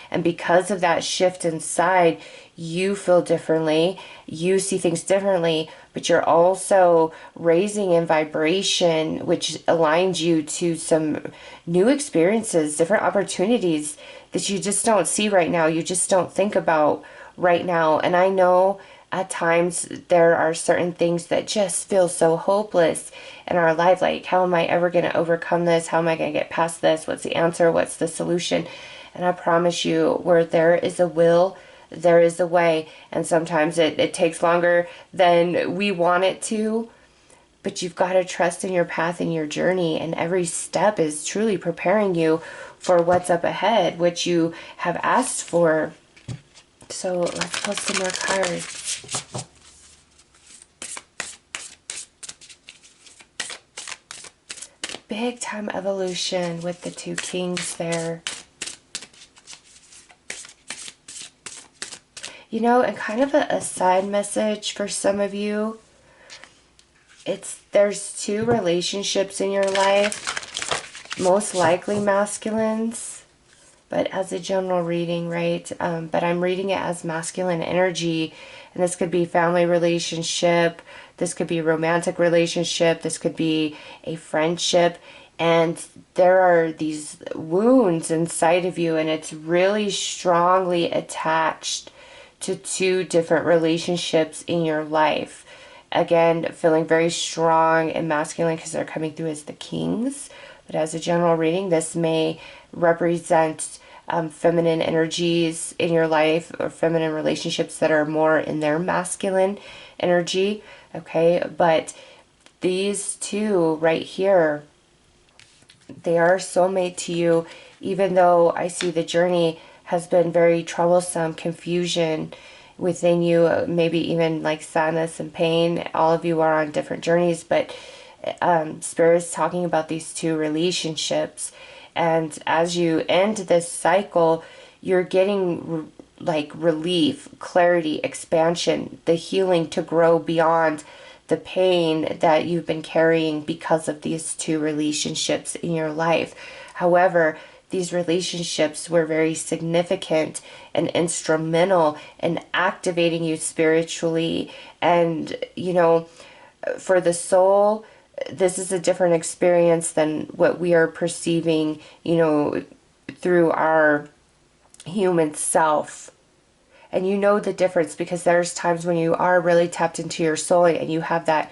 And because of that shift inside, you feel differently. You see things differently, but you're also raising in vibration, which aligns you to some new experiences, different opportunities that you just don't see right now. You just don't think about right now. And I know at times there are certain things that just feel so hopeless in our life. Like, how am I ever going to overcome this? How am I going to get past this? What's the answer? What's the solution? And I promise you, where there is a will, there is a way. And sometimes it takes longer than we want it to. But you've got to trust in your path and your journey. And every step is truly preparing you for what's up ahead, which you have asked for. So let's pull some more cards. Big time evolution with the two kings there. You know, and kind of a side message for some of you. There's two relationships in your life, most likely masculines, but as a general reading, right? But I'm reading it as masculine energy, and this could be family relationship, this could be romantic relationship, this could be a friendship, and there are these wounds inside of you, and it's really strongly attached to two different relationships in your life. Again, feeling very strong and masculine because they're coming through as the kings. But as a general reading, this may represent feminine energies in your life or feminine relationships that are more in their masculine energy. Okay, but these two right here, they are soulmate to you, even though I see the journey has been very troublesome, confusion within you, maybe even like sadness and pain. All of you are on different journeys, but Spirit is talking about these two relationships. And as you end this cycle, you're getting like relief, clarity, expansion, the healing to grow beyond the pain that you've been carrying because of these two relationships in your life. However, these relationships were very significant and instrumental in activating you spiritually. And, you know, for the soul, this is a different experience than what we are perceiving, you know, through our human self. And you know the difference because there's times when you are really tapped into your soul and you have that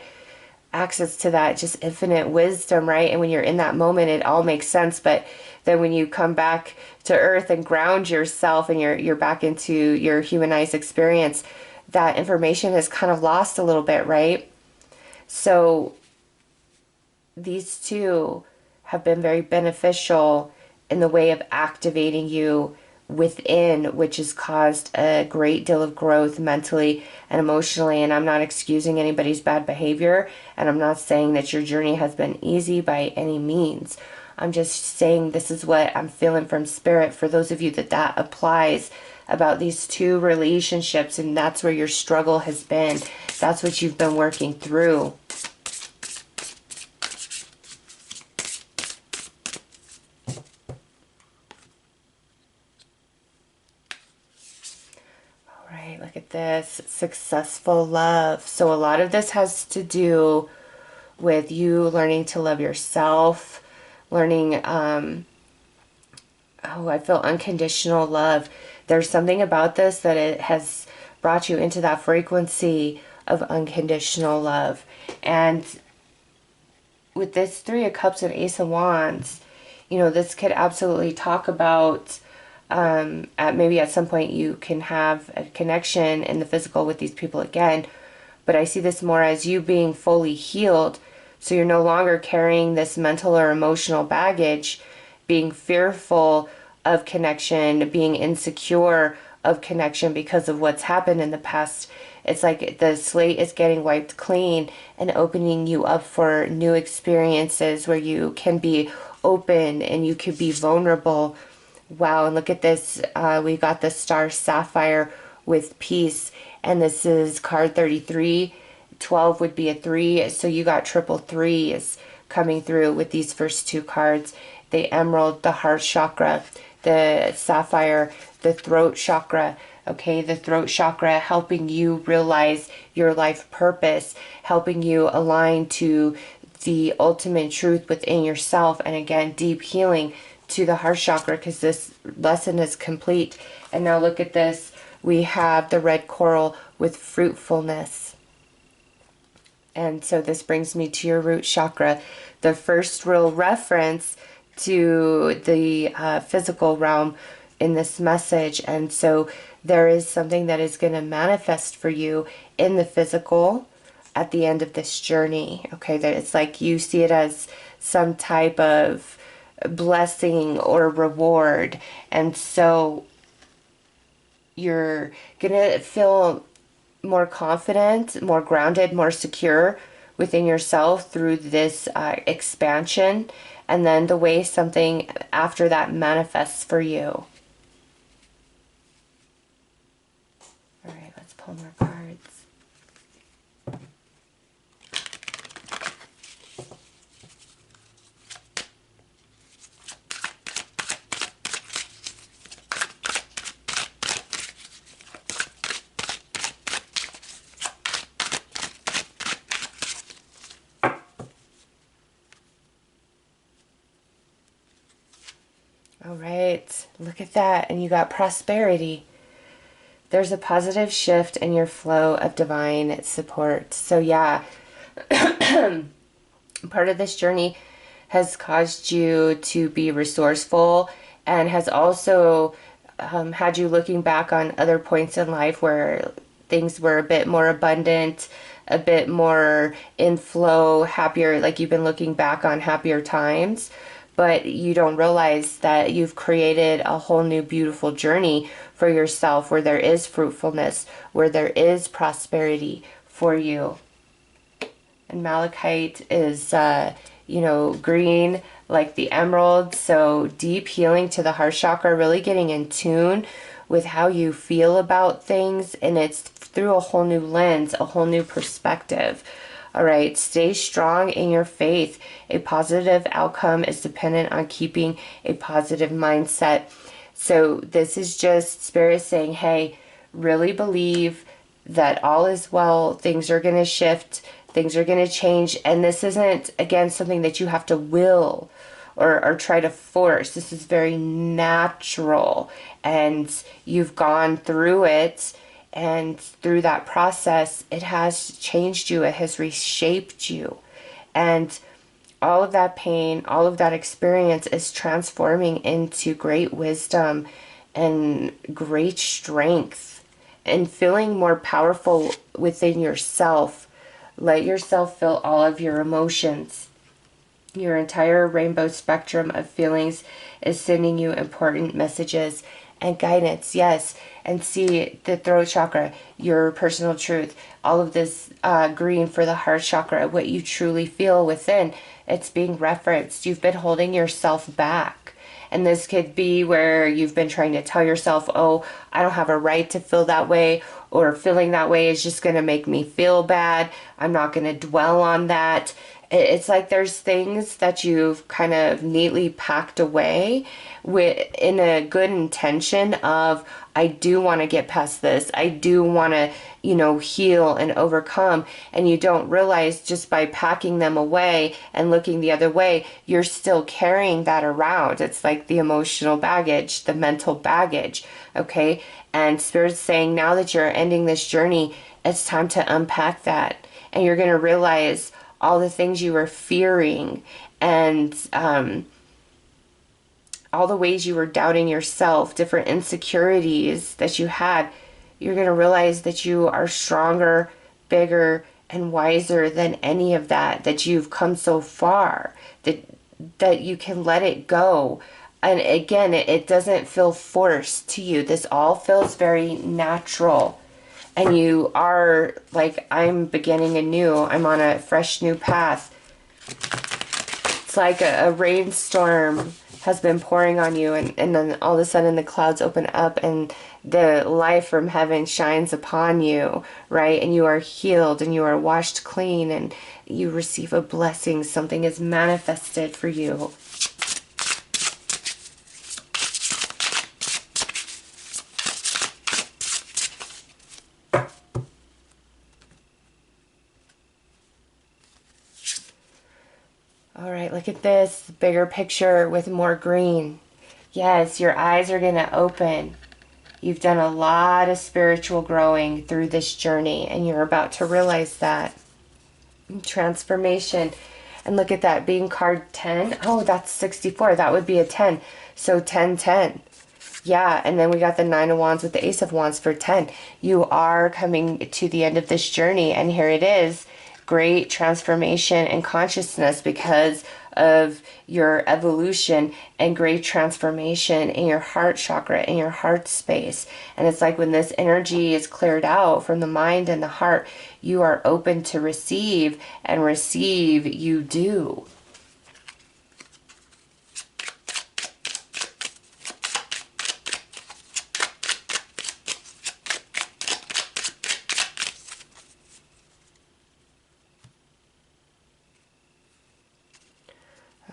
access to that just infinite wisdom, right? And when you're in that moment, it all makes sense. But then when you come back to earth and ground yourself and you're back into your humanized experience, that information is kind of lost a little bit, right? So these two have been very beneficial in the way of activating you within, which has caused a great deal of growth mentally and emotionally. And I'm not excusing anybody's bad behavior, and I'm not saying that your journey has been easy by any means. I'm just saying this is what I'm feeling from spirit for those of you that applies about these two relationships, and that's where your struggle has been. That's what you've been working through. Look at this, successful love. So a lot of this has to do with you learning to love yourself, learning, I feel unconditional love. There's something about this that it has brought you into that frequency of unconditional love. And with this Three of Cups and Ace of Wands, you know, this could absolutely talk about maybe at some point you can have a connection in the physical with these people again. But I see this more as you being fully healed. So you're no longer carrying this mental or emotional baggage, being fearful of connection, being insecure of connection because of what's happened in the past. It's like the slate is getting wiped clean and opening you up for new experiences where you can be open and you could be vulnerable. Wow, and look at this. We got the star sapphire with peace, and this is card 33. 12 would be a 3, so you got triple threes coming through with these first two cards. The emerald, the heart chakra, the sapphire, the throat chakra. Okay, the throat chakra helping you realize your life purpose, helping you align to the ultimate truth within yourself, and again, deep healing to the heart chakra, because this lesson is complete. And now look at this. We have the red coral with fruitfulness. And so this brings me to your root chakra, the first real reference to the physical realm in this message. And so there is something that is going to manifest for you in the physical at the end of this journey. Okay, that it's like you see it as some type of blessing or reward. And so you're gonna feel more confident, more grounded, more secure within yourself through this expansion, and then the way something after that manifests for you. All right, let's pull more cards. All right, look at that. And you got prosperity. There's a positive shift in your flow of divine support. So yeah, part of this journey has caused you to be resourceful and has also had you looking back on other points in life where things were a bit more abundant, a bit more in flow, happier, like you've been looking back on happier times. But you don't realize that you've created a whole new beautiful journey for yourself where there is fruitfulness, where there is prosperity for you. And malachite is, green like the emerald. So deep healing to the heart chakra, really getting in tune with how you feel about things, and it's through a whole new lens, a whole new perspective. All right, stay strong in your faith. A positive outcome is dependent on keeping a positive mindset. So this is just Spirit saying, hey, really believe that all is well. Things are going to shift. Things are going to change. And this isn't, again, something that you have to will or try to force. This is very natural. And you've gone through it. And through that process, it has changed you. It has reshaped you. And all of that pain, all of that experience is transforming into great wisdom and great strength and feeling more powerful within yourself. Let yourself feel all of your emotions. Your entire rainbow spectrum of feelings is sending you important messages and guidance, yes. And see the throat chakra, your personal truth, all of this green for the heart chakra, what you truly feel within, it's being referenced. You've been holding yourself back. And this could be where you've been trying to tell yourself, oh, I don't have a right to feel that way, or feeling that way is just going to make me feel bad. I'm not going to dwell on that. It's like there's things that you've kind of neatly packed away in a good intention of, I do want to get past this. I do want to, heal and overcome. And you don't realize just by packing them away and looking the other way, you're still carrying that around. It's like the emotional baggage, the mental baggage. Okay. And Spirit's saying, now that you're ending this journey, it's time to unpack that. And you're going to realize all the things you were fearing and all the ways you were doubting yourself, different insecurities that you had. You're going to realize that you are stronger, bigger, and wiser than any of that, that you've come so far, that you can let it go. And again, it doesn't feel forced to you. This all feels very natural. And you are like, I'm beginning anew. I'm on a fresh new path. It's like a rainstorm has been pouring on you, and then all of a sudden the clouds open up and the light from heaven shines upon you, right? And you are healed and you are washed clean and you receive a blessing. Something is manifested for you. All right, look at this bigger picture with more green. Yes, your eyes are going to open. You've done a lot of spiritual growing through this journey, and you're about to realize that. Transformation. And look at that, being card 10. Oh, that's 64. That would be a 10. So 10, 10. Yeah, and then we got the 9 of Wands with the Ace of Wands for 10. You are coming to the end of this journey, and here it is. Great transformation and consciousness because of your evolution, and great transformation in your heart chakra, in your heart space. And it's like when this energy is cleared out from the mind and the heart, you are open to receive, and receive you do.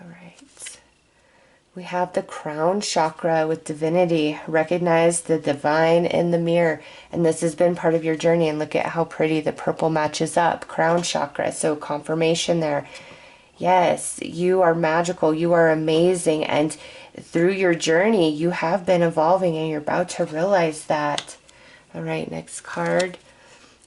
All right. We have the crown chakra with divinity. Recognize the divine in the mirror. And this has been part of your journey. And look at how pretty the purple matches up. Crown chakra. So confirmation there. Yes, you are magical. You are amazing. And through your journey, you have been evolving, and you're about to realize that. All right, next card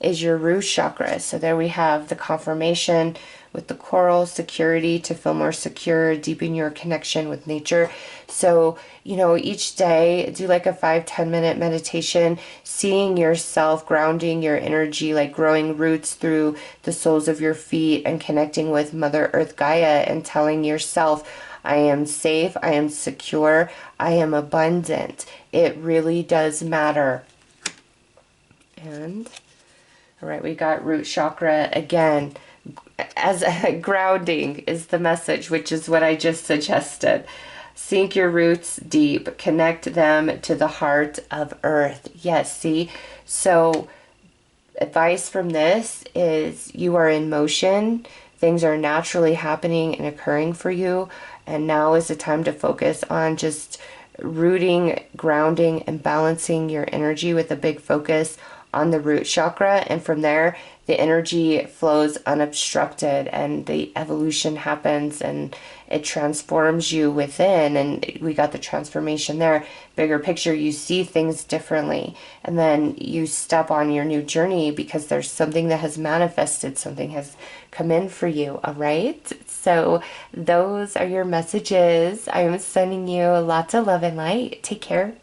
is your root chakra. So there we have the confirmation with the coral, security, to feel more secure, deepen your connection with nature. So, each day do like a 5-10 minute meditation, seeing yourself, grounding your energy, like growing roots through the soles of your feet and connecting with Mother Earth Gaia, and telling yourself, I am safe, I am secure, I am abundant. It really does matter. And all right, we got root chakra again. As a grounding is the message, which is what I just suggested. Sink your roots deep. Connect them to the heart of earth. Yes, see? So advice from this is you are in motion. Things are naturally happening and occurring for you. And now is the time to focus on just rooting, grounding, and balancing your energy with a big focus on the root chakra. And from there, the energy flows unobstructed and the evolution happens and it transforms you within. And we got the transformation there. Bigger picture, you see things differently. And then you step on your new journey because there's something that has manifested, something has come in for you. All right. So those are your messages. I am sending you lots of love and light. Take care.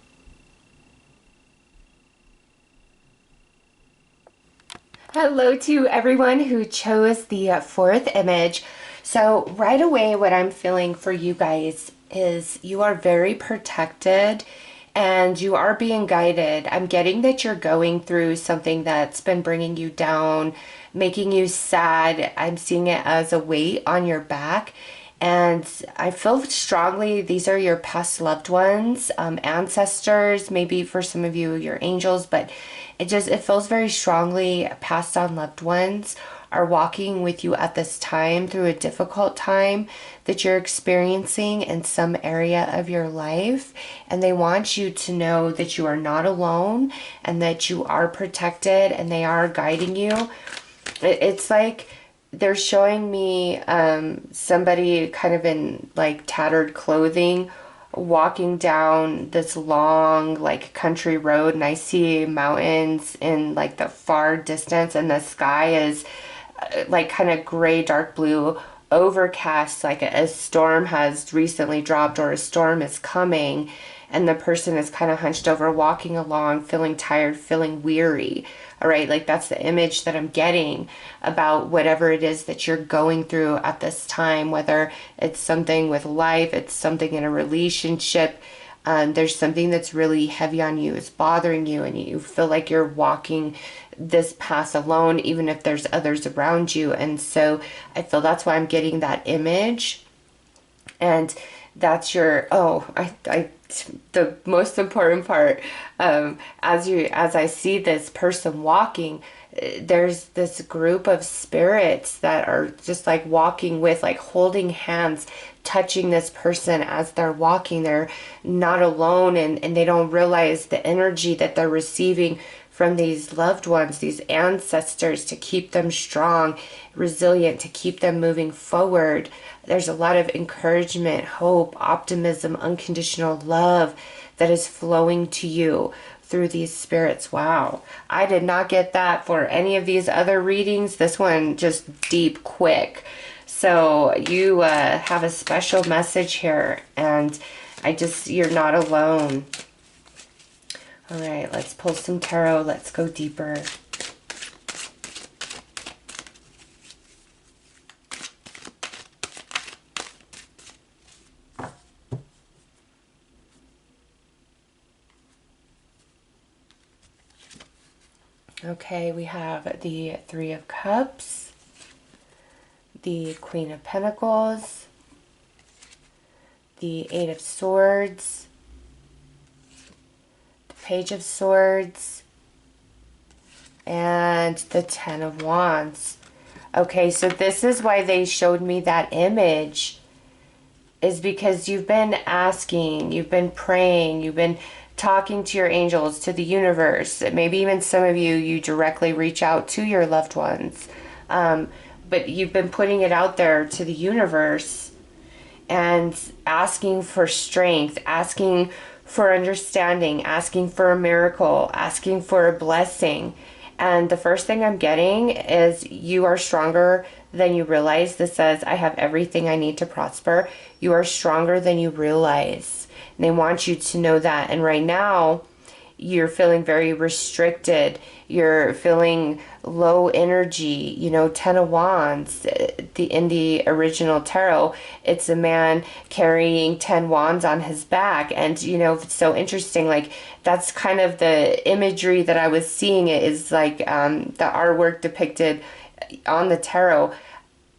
Hello to everyone who chose the fourth image. So right away, what I'm feeling for you guys is you are very protected and you are being guided. I'm getting that you're going through something that's been bringing you down, making you sad. I'm seeing it as a weight on your back. And I feel strongly these are your past loved ones, ancestors, maybe for some of you, your angels, but it feels very strongly passed on loved ones are walking with you at this time through a difficult time that you're experiencing in some area of your life. And they want you to know that you are not alone and that you are protected and they are guiding you. It's like they're showing me somebody kind of in like tattered clothing walking down this long like country road, and I see mountains in like the far distance, and the sky is like kind of gray, dark blue, overcast, like a storm has recently dropped or a storm is coming, and the person is kind of hunched over, walking along, feeling tired, feeling weary. All right, like that's the image that I'm getting about whatever it is that you're going through at this time, whether it's something with life, it's something in a relationship. There's something that's really heavy on you, it's bothering you, and you feel like you're walking this path alone, even if there's others around you. And so I feel that's why I'm getting that image. And that's your, the most important part, as I see this person walking, there's this group of spirits that are just like walking with, like holding hands, touching this person as they're walking. They're not alone, and they don't realize the energy that they're receiving from these loved ones, these ancestors, to keep them strong, resilient, to keep them moving forward. There's a lot of encouragement, hope, optimism, unconditional love that is flowing to you through these spirits. Wow. I did not get that for any of these other readings. This one just deep, quick. So you have a special message here, and you're not alone. All right, let's pull some tarot. Let's go deeper. Okay, we have the Three of Cups, the Queen of Pentacles, the Eight of Swords, the Page of Swords, and the Ten of Wands. Okay, so this is why they showed me that image, is because you've been asking, you've been praying, you've been talking to your angels, to the universe. Maybe even some of you directly reach out to your loved ones. But you've been putting it out there to the universe and asking for strength, asking for understanding, asking for a miracle, asking for a blessing. And the first thing I'm getting is you are stronger than you realize. This says, I have everything I need to prosper. You are stronger than you realize. And they want you to know that. And right now, you're feeling very restricted. You're feeling low energy. You know, Ten of Wands, in the original tarot, it's a man carrying 10 wands on his back. And, you know, it's so interesting. Like, that's kind of the imagery that I was seeing. It is like the artwork depicted on the tarot.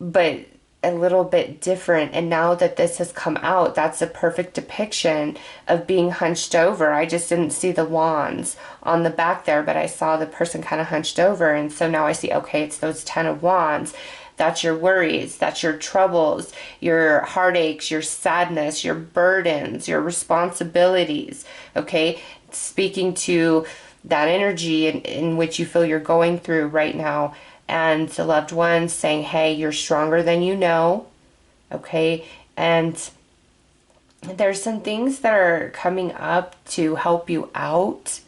But a little bit different. And now that this has come out, that's a perfect depiction of being hunched over. I just didn't see the wands on the back there, but I saw the person kind of hunched over. And so now I see, okay, it's those 10 of wands. That's your worries, that's your troubles, your heartaches, your sadness, your burdens, your responsibilities. Okay, speaking to that energy in which you feel you're going through right now, and the loved ones saying, hey, you're stronger than you know. Okay, and there's some things that are coming up to help you out.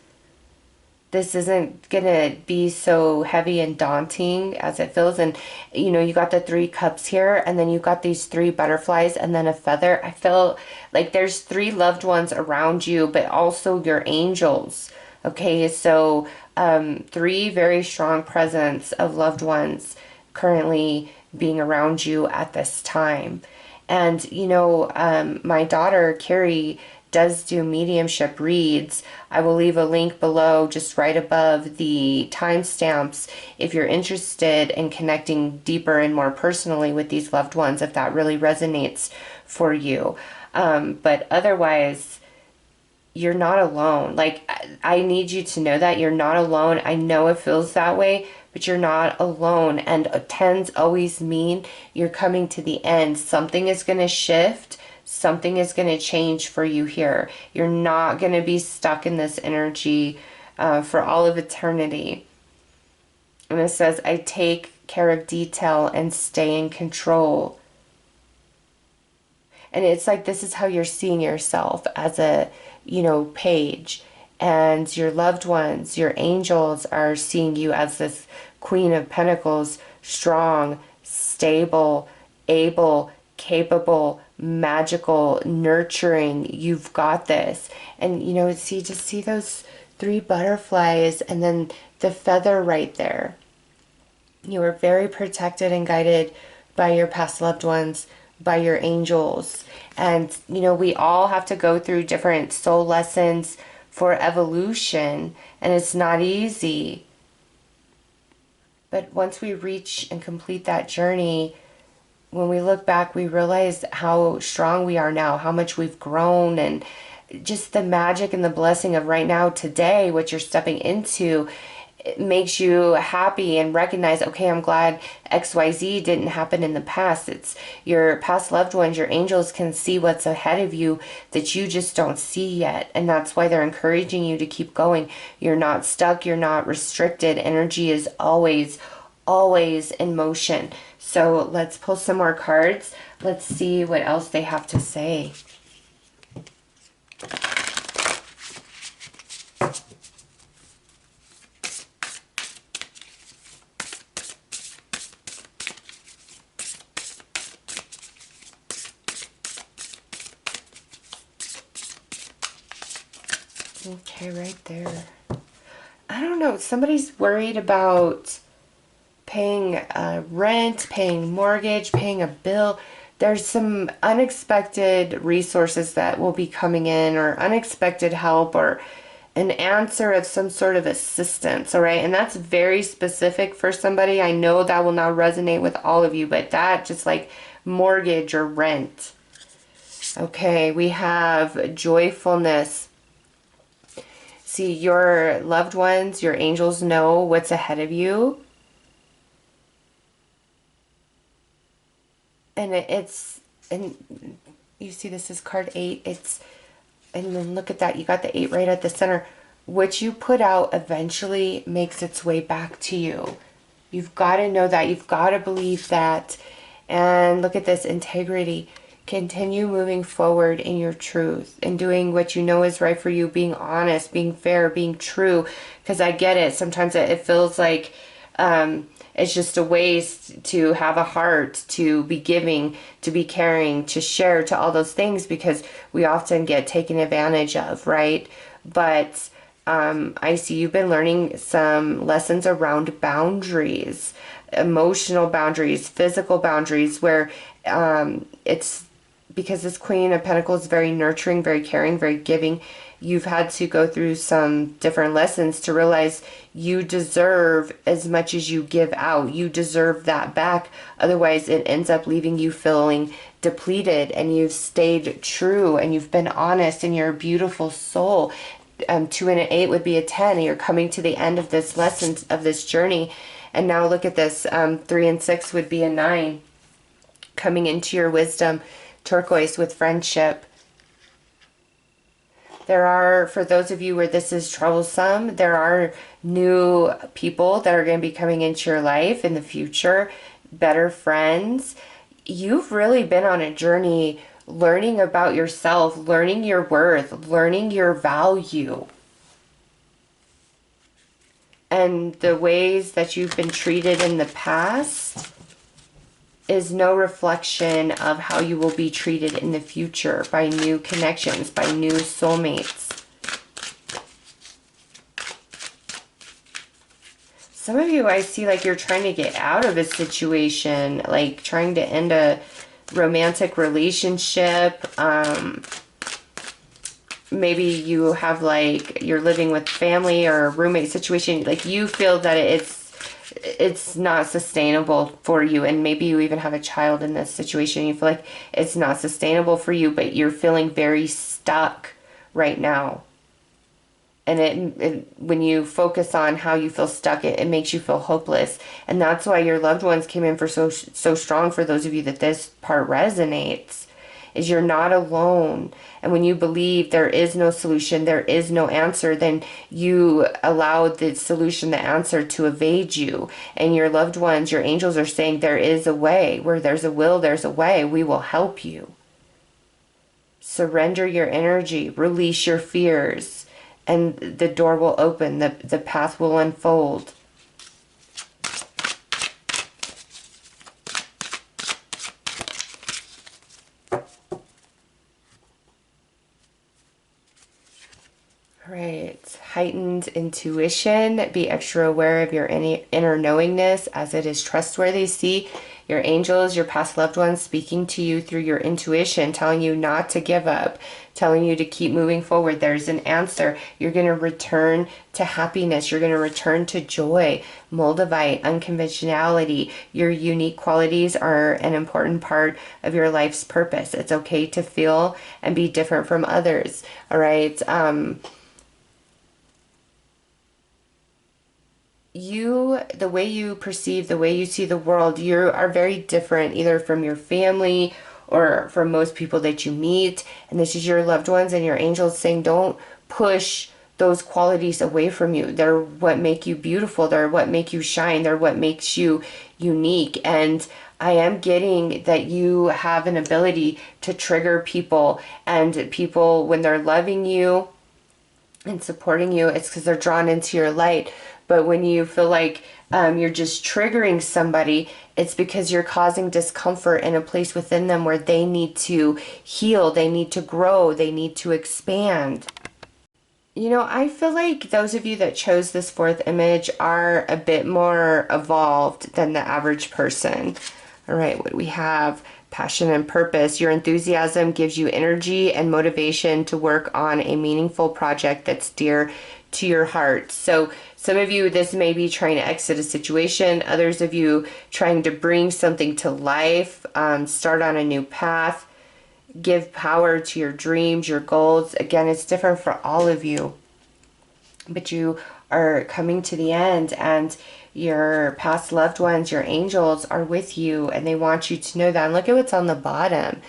This isn't gonna be so heavy and daunting as it feels. And you know, you got the 3 cups here, and then you got these 3 butterflies and then a feather. I feel like there's 3 loved ones around you, but also your angels. Okay, so 3 very strong presence of loved ones currently being around you at this time. And you know, my daughter Carrie does do mediumship reads. I will leave a link below, just right above the timestamps, if you're interested in connecting deeper and more personally with these loved ones, if that really resonates for you. But otherwise, you're not alone. Like, I need you to know that you're not alone. I know it feels that way, but you're not alone. And 10s always mean you're coming to the end. Something is going to shift. Something is going to change for you here. You're not going to be stuck in this energy for all of eternity. And it says, I take care of detail and stay in control. And it's like, this is how you're seeing yourself as a, you know, page. And your loved ones, your angels, are seeing you as this Queen of Pentacles, strong, stable, able, capable, magical, nurturing. You've got this. And you know, just see those 3 butterflies and then the feather right there. You are very protected and guided by your past loved ones, by your angels. And you know, we all have to go through different soul lessons for evolution, and it's not easy. But once we reach and complete that journey, when we look back, we realize how strong we are now, how much we've grown, and just the magic and the blessing of right now, today, what you're stepping into. It makes you happy and recognize, okay, I'm glad XYZ didn't happen in the past. It's your past loved ones, your angels can see what's ahead of you that you just don't see yet. And that's why they're encouraging you to keep going. You're not stuck. You're not restricted. Energy is always, always in motion. So let's pull some more cards. Let's see what else they have to say. Okay, right there. I don't know. Somebody's worried about paying rent, paying mortgage, paying a bill. There's some unexpected resources that will be coming in, or unexpected help, or an answer of some sort of assistance, all right? And that's very specific for somebody. I know that will not resonate with all of you, but that just like mortgage or rent. Okay, we have joyfulness. See, your loved ones, your angels know what's ahead of you. And and you see this is card 8. And then look at that. You got the 8 right at the center. What you put out eventually makes its way back to you. You've got to know that. You've got to believe that. And look at this, integrity. Continue moving forward in your truth and doing what you know is right for you, being honest, being fair, being true. Because I get it. Sometimes it feels like it's just a waste to have a heart, to be giving, to be caring, to share, to all those things, because we often get taken advantage of, right? But I see you've been learning some lessons around boundaries, emotional boundaries, physical boundaries, where it's because this Queen of Pentacles is very nurturing, very caring, very giving, you've had to go through some different lessons to realize you deserve as much as you give out. You deserve that back. Otherwise, it ends up leaving you feeling depleted, and you've stayed true and you've been honest and you're a beautiful soul. 2 and an 8 would be a 10. You're coming to the end of this lesson, of this journey. And now look at this. 3 and 6 would be a 9. Coming into your wisdom. Turquoise with friendship. There are, for those of you where this is troublesome, there are new people that are going to be coming into your life in the future. Better friends. You've really been on a journey learning about yourself, learning your worth, learning your value. And the ways that you've been treated in the past is no reflection of how you will be treated in the future by new connections, by new soulmates. Some of you, I see like you're trying to get out of a situation, like trying to end a romantic relationship. Maybe you have like, you're living with family or a roommate situation. Like you feel that it's not sustainable for you, and maybe you even have a child in this situation. You feel like it's not sustainable for you, but you're feeling very stuck right now. And when you focus on how you feel stuck, it makes you feel hopeless. And that's why your loved ones came in for so strong. For those of you that this part resonates, is you're not alone. And when you believe there is no solution, there is no answer, then you allow the solution, the answer, to evade you. And your loved ones, your angels, are saying there is a way. Where there's a will, there's a way. We will help you. Surrender your energy. Release your fears. And the door will open. The path will unfold. Right. Heightened intuition. Be extra aware of your inner knowingness, as it is trustworthy. See your angels, your past loved ones speaking to you through your intuition, telling you not to give up, telling you to keep moving forward. There's an answer. You're going to return to happiness. You're going to return to joy, Moldavite, unconventionality. Your unique qualities are an important part of your life's purpose. It's okay to feel and be different from others. All right. The way you perceive, the way you see the world, you are very different either from your family or from most people that you meet. And this is your loved ones and your angels saying, don't push those qualities away from you. They're what make you beautiful. They're what make you shine. They're what makes you unique. And I am getting that you have an ability to trigger people, and people, when they're loving you and supporting you, it's because they're drawn into your light. But when you feel like you're just triggering somebody, it's because you're causing discomfort in a place within them where they need to heal, they need to grow, they need to expand. You know, I feel like those of you that chose this fourth image are a bit more evolved than the average person. All right, what do we have? Passion and purpose. Your enthusiasm gives you energy and motivation to work on a meaningful project that's dear to your heart. So some of you, this may be trying to exit a situation. Others of you trying to bring something to life, start on a new path, give power to your dreams, your goals. Again, it's different for all of you. But you are coming to the end, and your past loved ones, your angels, are with you, and they want you to know that. And look at what's on the bottom.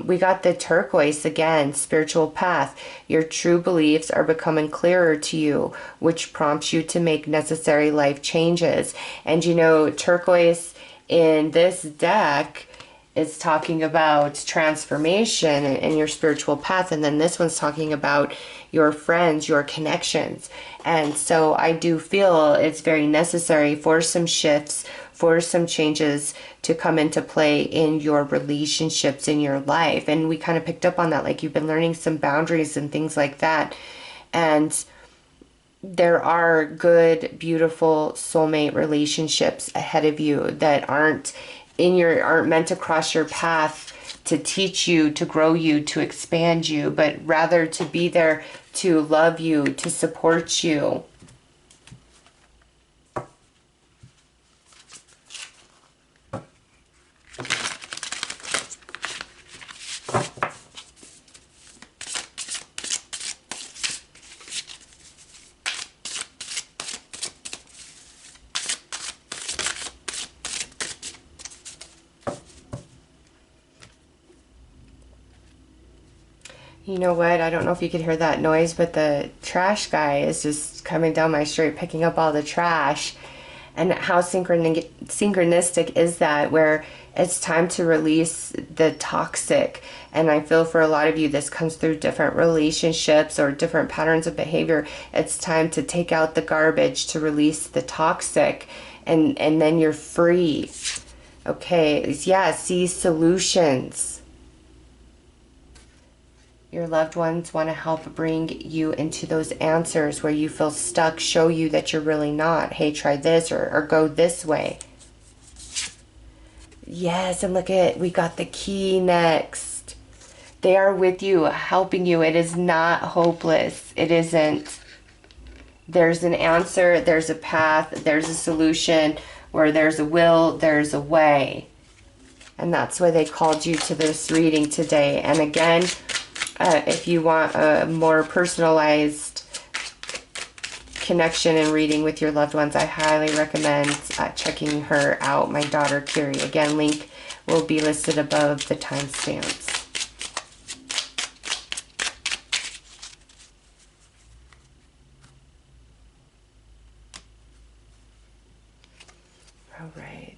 We got the turquoise again, spiritual path. Your true beliefs are becoming clearer to you, which prompts you to make necessary life changes. And you know, turquoise in this deck is talking about transformation and your spiritual path. And then this one's talking about your friends, your connections. And so I do feel it's very necessary for some shifts, for some changes to come into play in your relationships, in your life. And we kind of picked up on that, like you've been learning some boundaries and things like that. And there are good, beautiful soulmate relationships ahead of you that aren't meant to cross your path to teach you, to grow you, to expand you, but rather to be there to love you, to support you. You know what? I don't know if you could hear that noise, but the trash guy is just coming down my street picking up all the trash. And how synchronistic is that, where it's time to release the toxic. And I feel for a lot of you, this comes through different relationships or different patterns of behavior. It's time to take out the garbage, to release the toxic, and then you're free. Okay, yeah, see solutions. Your loved ones want to help bring you into those answers where you feel stuck, show you that you're really not. Hey, try this or go this way. Yes, and look at, we got the key next. They are with you, helping you. It is not hopeless. It isn't. There's an answer, there's a path, there's a solution. Where there's a will, there's a way. And that's why they called you to this reading today. And again, if you want a more personalized connection and reading with your loved ones, I highly recommend checking her out, my daughter Kiri. Again, link will be listed above the timestamps. All right,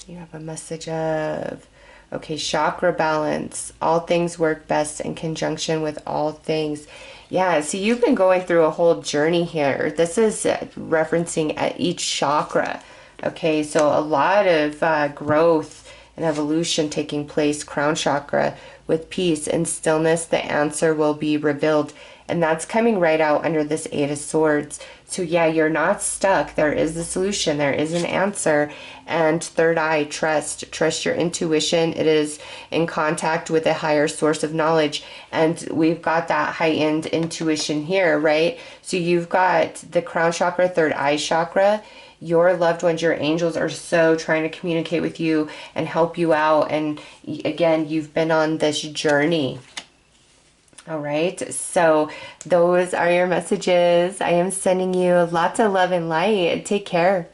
you have a message of, okay, chakra balance. All things work best in conjunction with all things. Yeah, so you've been going through a whole journey here. This is referencing at each chakra. Okay, so a lot of growth and evolution taking place. Crown chakra, with peace and stillness, the answer will be revealed. And that's coming right out under this Eight of Swords. So yeah, you're not stuck. There is a solution. There is an answer. And third eye, trust. Trust your intuition. It is in contact with a higher source of knowledge. And we've got that heightened intuition here, right? So you've got the crown chakra, third eye chakra. Your loved ones, your angels, are so trying to communicate with you and help you out. And again, you've been on this journey. All right, so those are your messages. I am sending you lots of love and light. Take care.